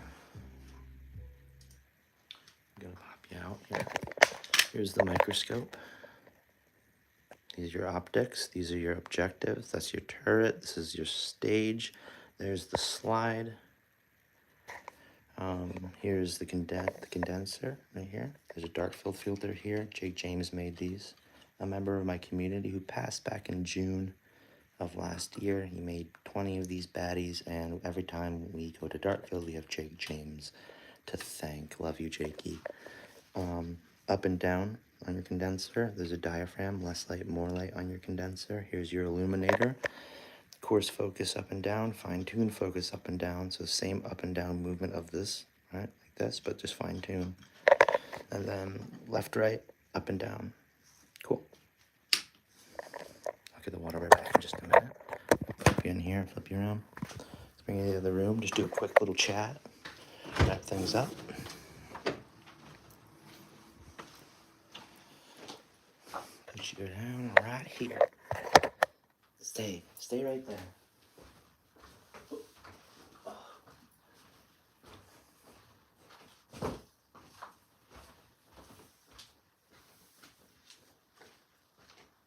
I'm gonna pop you out here. Here's the microscope. These are your optics. These are your objectives. That's your turret. This is your stage. There's the slide. Here's the condenser right here. There's a dark field filter here. Jake James made these. A member of my community who passed back in June of last year. He made 20 of these baddies, and every time we go to Darkfield, we have Jake James to thank. Love you, Jakey. Up and down on your condenser, there's a diaphragm, less light, more light on your condenser. Here's your illuminator. Coarse focus up and down, fine tune focus up and down. So same up and down movement of this, right? Like this, but just fine tune. And then left, right, up and down. Cool. I'll get the water right back in just a minute. Flip you in here, flip you around. Let's bring you to the other room. Just do a quick little chat. Wrap things up. Put you down right here. Stay right there.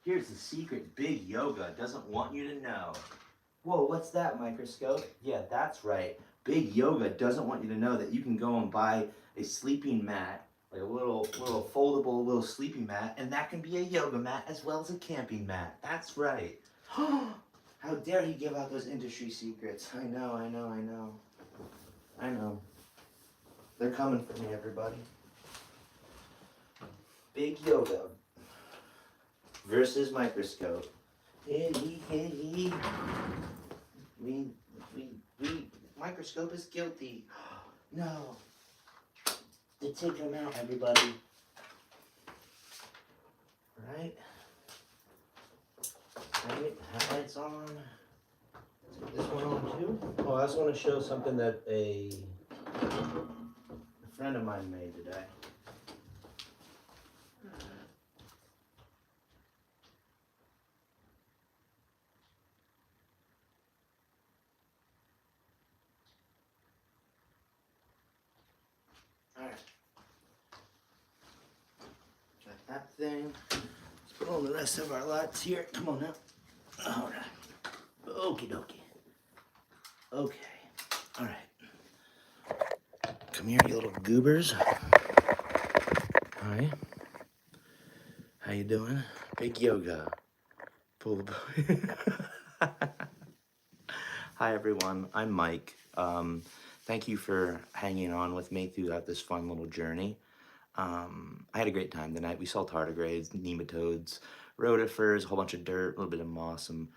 Here's the secret Big Yoga doesn't want you to know. Whoa, what's that, Microscope? Yeah, that's right. Big Yoga doesn't want you to know that you can go and buy a sleeping mat, like a little foldable little sleeping mat, and that can be a yoga mat as well as a camping mat. That's right. How dare he give out those industry secrets? I know. They're coming for me, everybody. Big Yoga versus Microscope. Hey. We, Microscope is guilty. No. To take him out, everybody. Right? Headlights on. Take this one on too. Oh, I also want to show something that a friend of mine made today. Alright. Got that thing. Let's put on the rest of our lights here. Come on now. Alright. Okie dokie. Okay. Alright. Come here, you little goobers. Hi. How you doing? Big Yoga. Pull the boy. Hi everyone, I'm Mike. Thank you for hanging on with me throughout this fun little journey. I had a great time tonight. We saw tardigrades, nematodes, rotifers, a whole bunch of dirt, a little bit of moss, some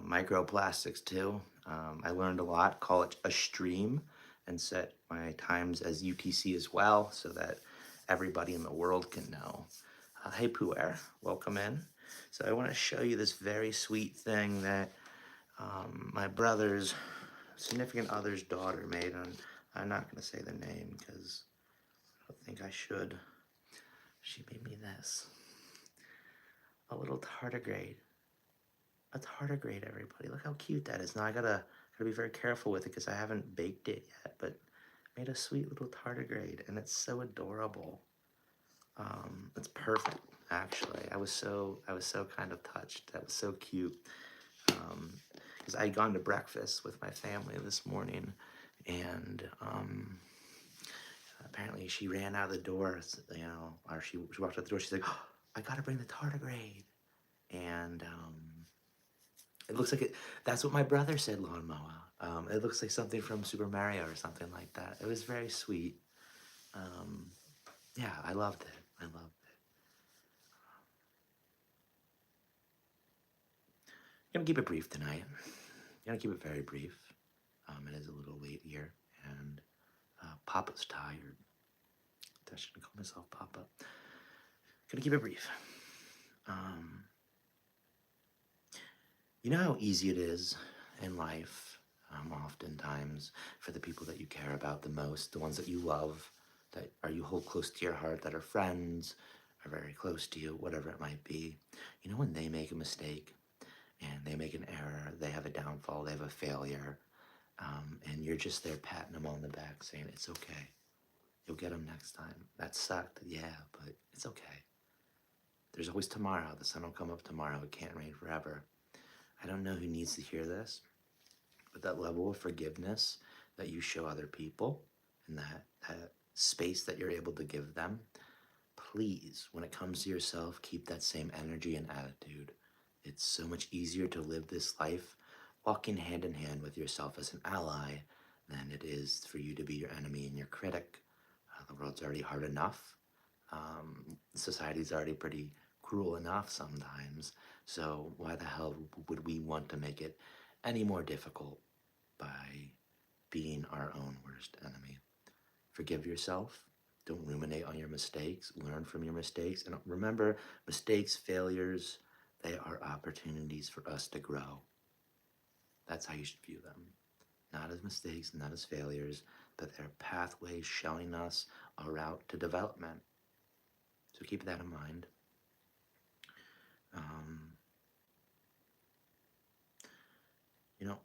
microplastics too. I learned a lot. Call it a stream and set my times as UTC as well so that everybody in the world can know. Hey Puer, welcome in. So I want to show you this very sweet thing that my brother's significant other's daughter made, and I'm not going to say the name because I don't think I should. She made me this. A little tardigrade. A tardigrade, everybody. Look how cute that is. Now I gotta be very careful with it because I haven't baked it yet, but made a sweet little tardigrade, and it's so adorable. It's perfect, actually. I was so kind of touched. That was so cute. Because I had gone to breakfast with my family this morning, and apparently she ran out of the door, you know, or she walked out the door. She's like, oh, I gotta bring the tardigrade. And it looks like it. That's what my brother said, lawnmower. It looks like something from Super Mario or something like that. It was very sweet. Yeah, I loved it. I'm gonna keep it brief tonight. I'm gonna keep it very brief. It is a little late here, and Papa's tired. I shouldn't call myself Papa. Gonna keep it brief. You know how easy it is in life, oftentimes, for the people that you care about the most, the ones that you love, that you hold close to your heart, that are friends, are very close to you, whatever it might be. You know when they make a mistake, and they make an error, they have a downfall, they have a failure, and you're just there patting them on the back saying, it's okay. You'll get them next time. That sucked, yeah, but it's okay. There's always tomorrow. The sun will come up tomorrow. It can't rain forever. I don't know who needs to hear this, but that level of forgiveness that you show other people and that space that you're able to give them, please, when it comes to yourself, keep that same energy and attitude. It's so much easier to live this life walking hand in hand with yourself as an ally than it is for you to be your enemy and your critic. The world's already hard enough. Society's already pretty cruel enough sometimes. So why the hell would we want to make it any more difficult by being our own worst enemy? Forgive yourself. Don't ruminate on your mistakes. Learn from your mistakes. And remember, mistakes, failures, they are opportunities for us to grow. That's how you should view them. Not as mistakes, not as failures, but they're pathways showing us a route to development. So keep that in mind. You know,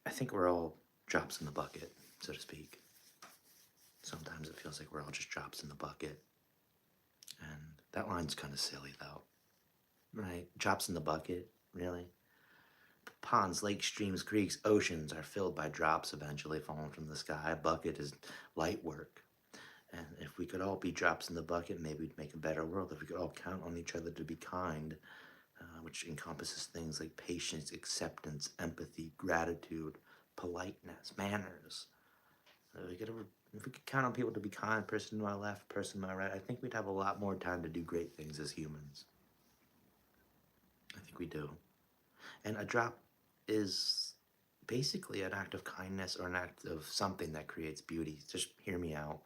I think we're all drops in the bucket, so to speak. Sometimes it feels like we're all just drops in the bucket. And that line's kind of silly, though. Right? Drops in the bucket, really? Ponds, lakes, streams, creeks, oceans are filled by drops eventually falling from the sky. A bucket is light work. And if we could all be drops in the bucket, maybe we'd make a better world. If we could all count on each other to be kind, which encompasses things like patience, acceptance, empathy, gratitude, politeness, manners. We could, if we could count on people to be kind, person to my left, person to my right, I think we'd have a lot more time to do great things as humans. I think we do. And a drop is basically an act of kindness or an act of something that creates beauty. Just hear me out.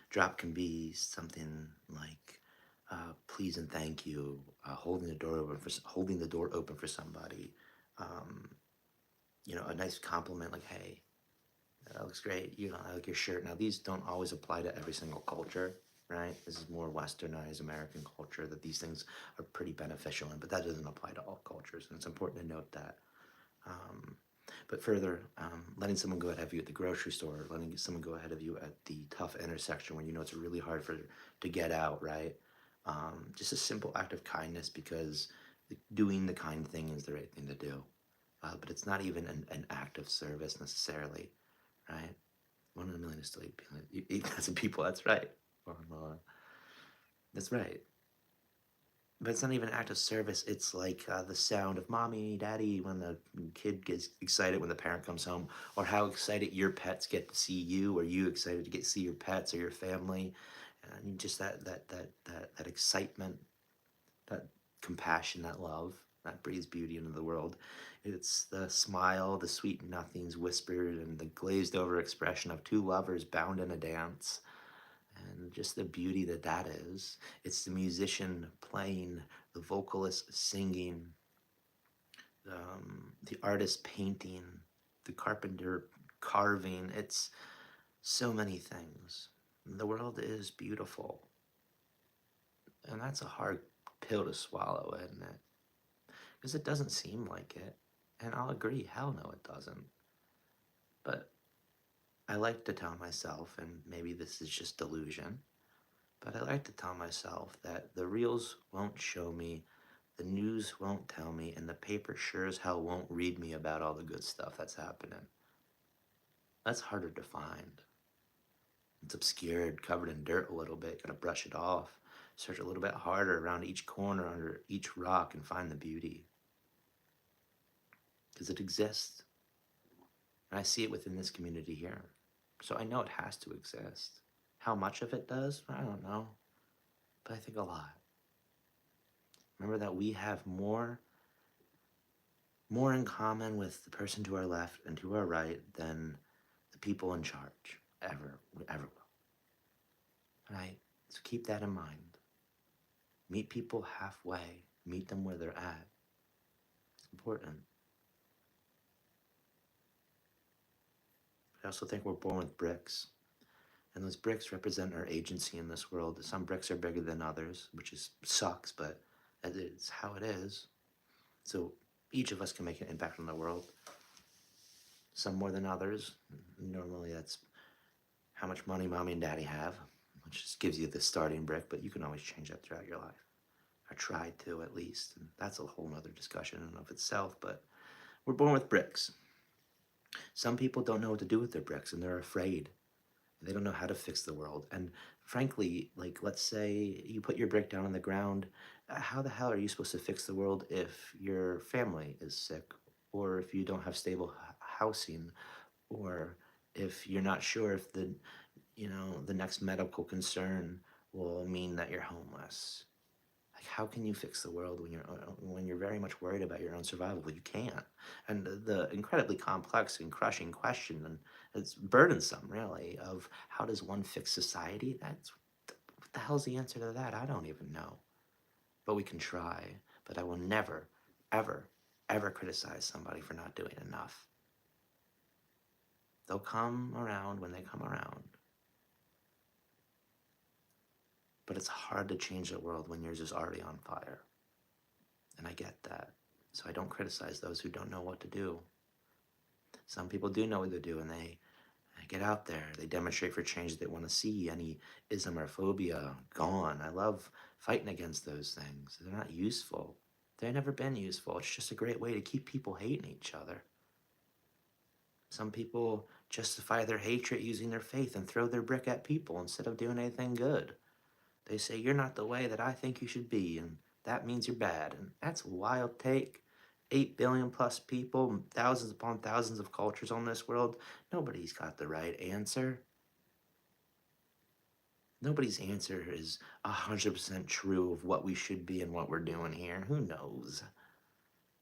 Drop can be something like please and thank you, holding the door open for somebody. Um, a nice compliment like, "Hey, that looks great. I like your shirt." Now, these don't always apply to every single culture, right? This is more westernized American culture that these things are pretty beneficial in, but that doesn't apply to all cultures, and it's important to note that. Um, but further, letting someone go ahead of you at the grocery store, letting someone go ahead of you at the tough intersection when you know it's really hard to get out, right? Just a simple act of kindness because doing the kind thing is the right thing to do. But it's not even an act of service necessarily, right? One in a million is still 8,000 people. That's right. That's right. But it's not even an act of service. It's like the sound of mommy, daddy when the kid gets excited when the parent comes home, or how excited your pets get to see you, or you excited to get to see your pets or your family, and just that excitement, that compassion, that love that breathes beauty into the world. It's the smile, the sweet nothings whispered, and the glazed over expression of two lovers bound in a dance and just the beauty that is. It's the musician playing, the vocalist singing, the artist painting, the carpenter carving. It's so many things. The world is beautiful, and that's a hard pill to swallow, isn't it? Because it doesn't seem like it. And I'll agree, hell no, it doesn't. But I like to tell myself, and maybe this is just delusion, but I like to tell myself that the reels won't show me, the news won't tell me, and the paper sure as hell won't read me about all the good stuff that's happening. That's harder to find. It's obscured, covered in dirt a little bit. Gotta brush it off. Search a little bit harder around each corner, under each rock, and find the beauty. Because it exists. And I see it within this community here. So I know it has to exist. How much of it does? I don't know. But I think a lot. Remember that we have more in common with the person to our left and to our right than the people in charge ever will. Right? So keep that in mind. Meet people halfway. Meet them where they're at. It's important. I also think we're born with bricks. And those bricks represent our agency in this world. Some bricks are bigger than others, which sucks, but it's how it is. So each of us can make an impact on the world. Some more than others. Normally that's how much money mommy and daddy have, which just gives you the starting brick, but you can always change that throughout your life. I tried to, at least, and that's a whole nother discussion in and of itself, but we're born with bricks. Some people don't know what to do with their bricks, and they're afraid. They don't know how to fix the world. And frankly, like, let's say you put your brick down on the ground, how the hell are you supposed to fix the world if your family is sick, or if you don't have stable housing, or if you're not sure if the next medical concern will mean that you're homeless? Like, how can you fix the world when you're very much worried about your own survival? Well, you can't. And the incredibly complex and crushing question, and it's burdensome, really, of how does one fix society? That's what the hell's the answer to that? I don't even know. But we can try. But I will never, ever, ever criticize somebody for not doing enough. They'll come around when they come around. But it's hard to change the world when yours is already on fire. And I get that. So I don't criticize those who don't know what to do. Some people do know what they're doing. They get out there. They demonstrate for change they want to see. Any ism or phobia gone. I love fighting against those things. They're not useful. They've never been useful. It's just a great way to keep people hating each other. Some people justify their hatred using their faith and throw their brick at people instead of doing anything good. They say, you're not the way that I think you should be, and that means you're bad. And that's a wild take. 8 billion plus people, thousands upon thousands of cultures on this world. Nobody's got the right answer. Nobody's answer is 100% true of what we should be and what we're doing here. Who knows?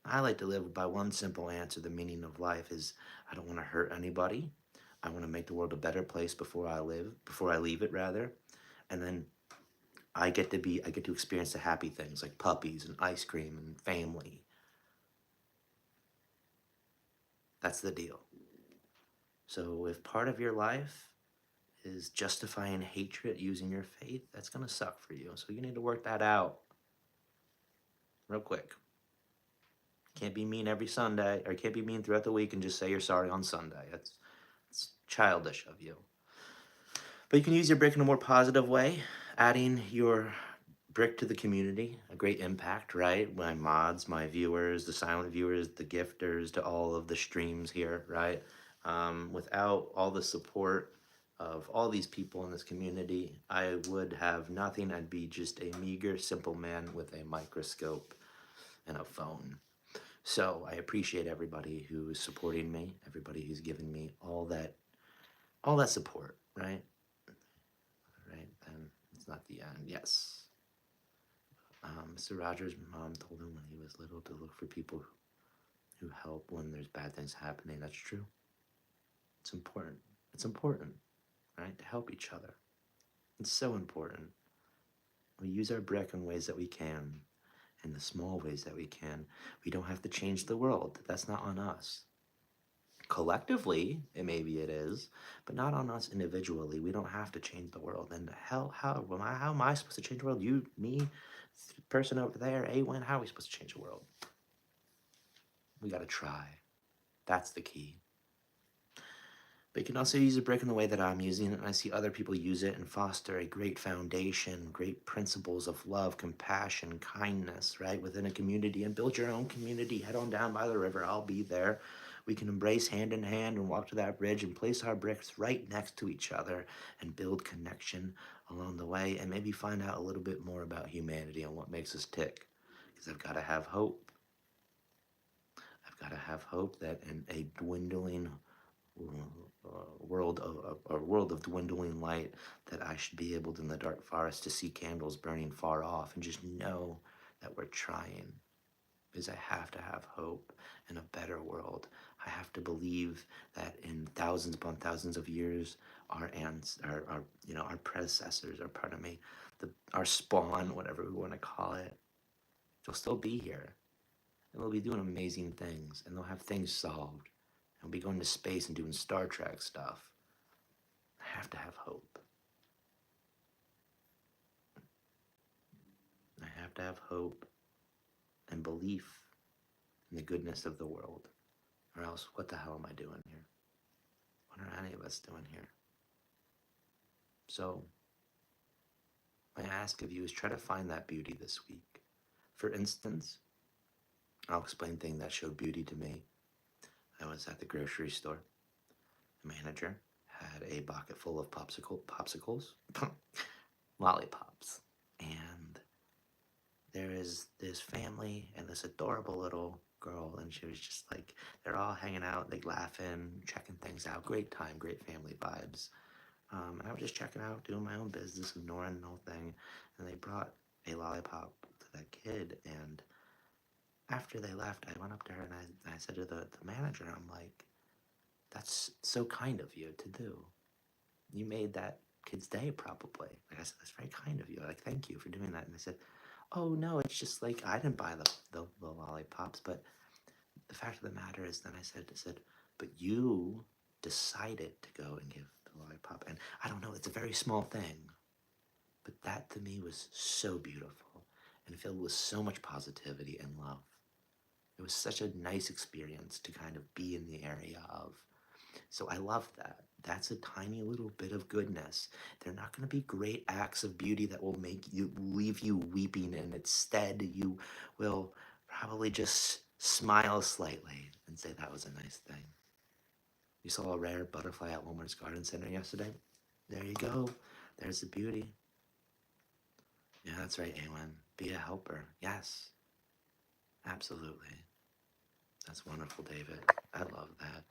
I like to live by one simple answer. The meaning of life is I don't want to hurt anybody. I want to make the world a better place before I leave it rather. And then I get to experience the happy things like puppies and ice cream and family. That's the deal. So if part of your life is justifying hatred using your faith, that's going to suck for you. So you need to work that out real quick. Can't be mean every Sunday, or can't be mean throughout the week and just say you're sorry on Sunday. It's childish of you. But you can use your brick in a more positive way, adding your brick to the community, a great impact, right? My mods, my viewers, the silent viewers, the gifters, to all of the streams here, right? Without all the support of all these people in this community, I would have nothing. I'd be just a meager, simple man with a microscope and a phone. So I appreciate everybody who is supporting me, everybody who's given me all that support, right? Right, and it's not the end. Yes. Mr. Rogers' mom told him when he was little to look for people who help when there's bad things happening. That's true. It's important. It's important, right, to help each other. It's so important. We use our brick in ways that we can, in the small ways that we can. We don't have to change the world. That's not on us. Collectively, maybe it is, but not on us individually. We don't have to change the world. And how am I supposed to change the world? You, me, person over there, Awen, how are we supposed to change the world? We got to try. That's the key. But you can also use a brick in the way that I'm using it, and I see other people use it and foster a great foundation, great principles of love, compassion, kindness, right, within a community, and build your own community. Head on down by the river. I'll be there. We can embrace hand in hand and walk to that bridge and place our bricks right next to each other and build connection along the way, and maybe find out a little bit more about humanity and what makes us tick. Because I've got to have hope. I've got to have hope that in a dwindling world of a world of dwindling light, that I should be able to, in the dark forest, to see candles burning far off and just know that we're trying. Because I have to have hope in a better world. I have to believe that in thousands upon thousands of years, our our predecessors, or pardon me, our spawn, whatever we want to call it, they'll still be here, and they'll be doing amazing things, and they'll have things solved. And be going to space and doing Star Trek stuff. I have to have hope. I have to have hope and belief in the goodness of the world. Or else, what the hell am I doing here? What are any of us doing here? So, my ask of you is try to find that beauty this week. For instance, I'll explain things that showed beauty to me. I was at the grocery store. The manager had a bucket full of popsicles, lollipops, and there is this family and this adorable little girl, and she was just like, they're all hanging out, they laughing, checking things out, great time, great family vibes. And I was just checking out, doing my own business, ignoring the whole thing, and they brought a lollipop to that kid, and after they left, I went up to her and I said to the manager, I'm like, that's so kind of you to do. You made that kid's day, probably. Like I said, that's very kind of you. Like, thank you for doing that. And they said, oh no, it's just like I didn't buy the lollipops, but the fact of the matter is, then I said, but you decided to go and give the lollipop, and I don't know, it's a very small thing, but that to me was so beautiful and filled with so much positivity and love. It was such a nice experience to kind of be in the area of. So I love that. That's a tiny little bit of goodness. They're not going to be great acts of beauty that will make you leave you weeping, and instead you will probably just smile slightly and say that was a nice thing. You saw a rare butterfly at Walmart's Garden Center yesterday? There you go. There's the beauty. Yeah, that's right, Awen. Be a helper. Yes, absolutely. That's wonderful, David. I love that.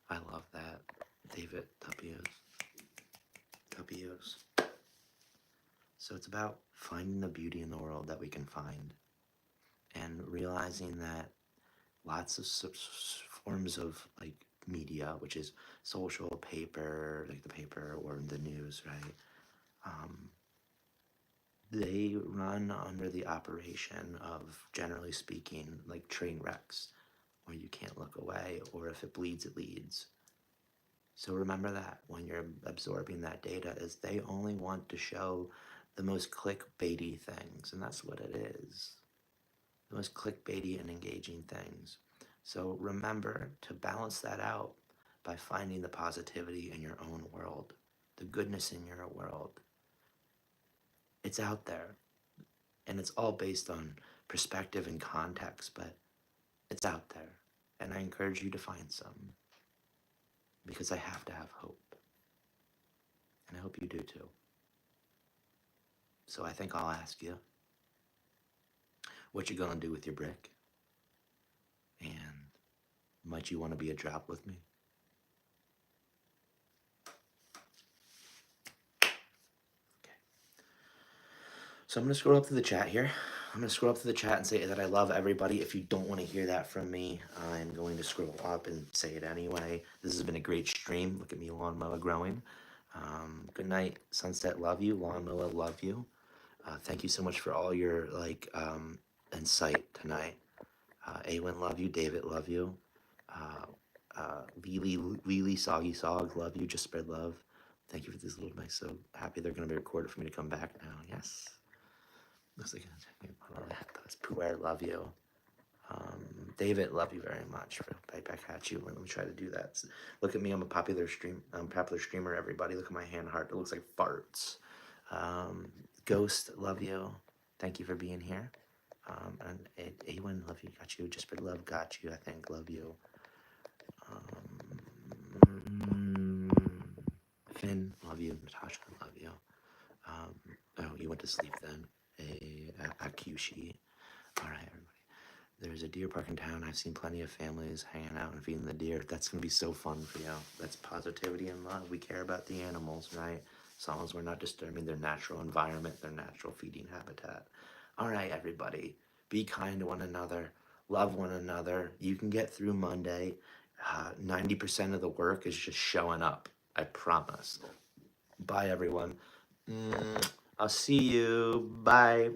I love that. David W's. W's. So it's about finding the beauty in the world that we can find and realizing that lots of forms of like media, which is social, paper, like the paper or the news, right? They run under the operation of, generally speaking, like train wrecks, where you can't look away, or if it bleeds, it leads. So remember that when you're absorbing that data, is they only want to show the most clickbaity things, and that's what it is. The most clickbaity and engaging things. So remember to balance that out by finding the positivity in your own world, the goodness in your world. It's out there, and it's all based on perspective and context, but it's out there, and I encourage you to find some, because I have to have hope, and I hope you do too. So I think I'll ask you what you gonna do with your brick, and might you want to be a drop with me? Okay. So I'm gonna scroll up to the chat here. I'm gonna scroll up to the chat and say that I love everybody. If you don't want to hear that from me, I'm going to scroll up and say it anyway. This has been a great stream. Look at me, lawnmower growing. Good night, Sunset. Love you, lawnmower. Love you. Thank you so much for all your insight tonight. Awen, love you. David, love you. Lily, Soggy Sog, love you. Just spread love. Thank you for this little nice. So happy they're going to be recorded for me to come back now. Yes. Looks like that's Puer, love you. David, love you very much. Right back at you. Let me try to do that. Look at me. I'm a popular streamer. Everybody, look at my hand heart. It looks like farts. Ghost, love you. Thank you for being here. And Awen, love you. Got you. Just for love, got you. I think, love you. Finn, love you. Natasha, love you. Oh, you went to sleep then. Akushi. All right, everybody. There's a deer park in town. I've seen plenty of families hanging out and feeding the deer. That's going to be so fun for you. That's positivity and love. We care about the animals, right? As long as we're not disturbing their natural environment, their natural feeding habitat. All right, everybody. Be kind to one another. Love one another. You can get through Monday. 90% of the work is just showing up. I promise. Bye, everyone. I'll see you. Bye.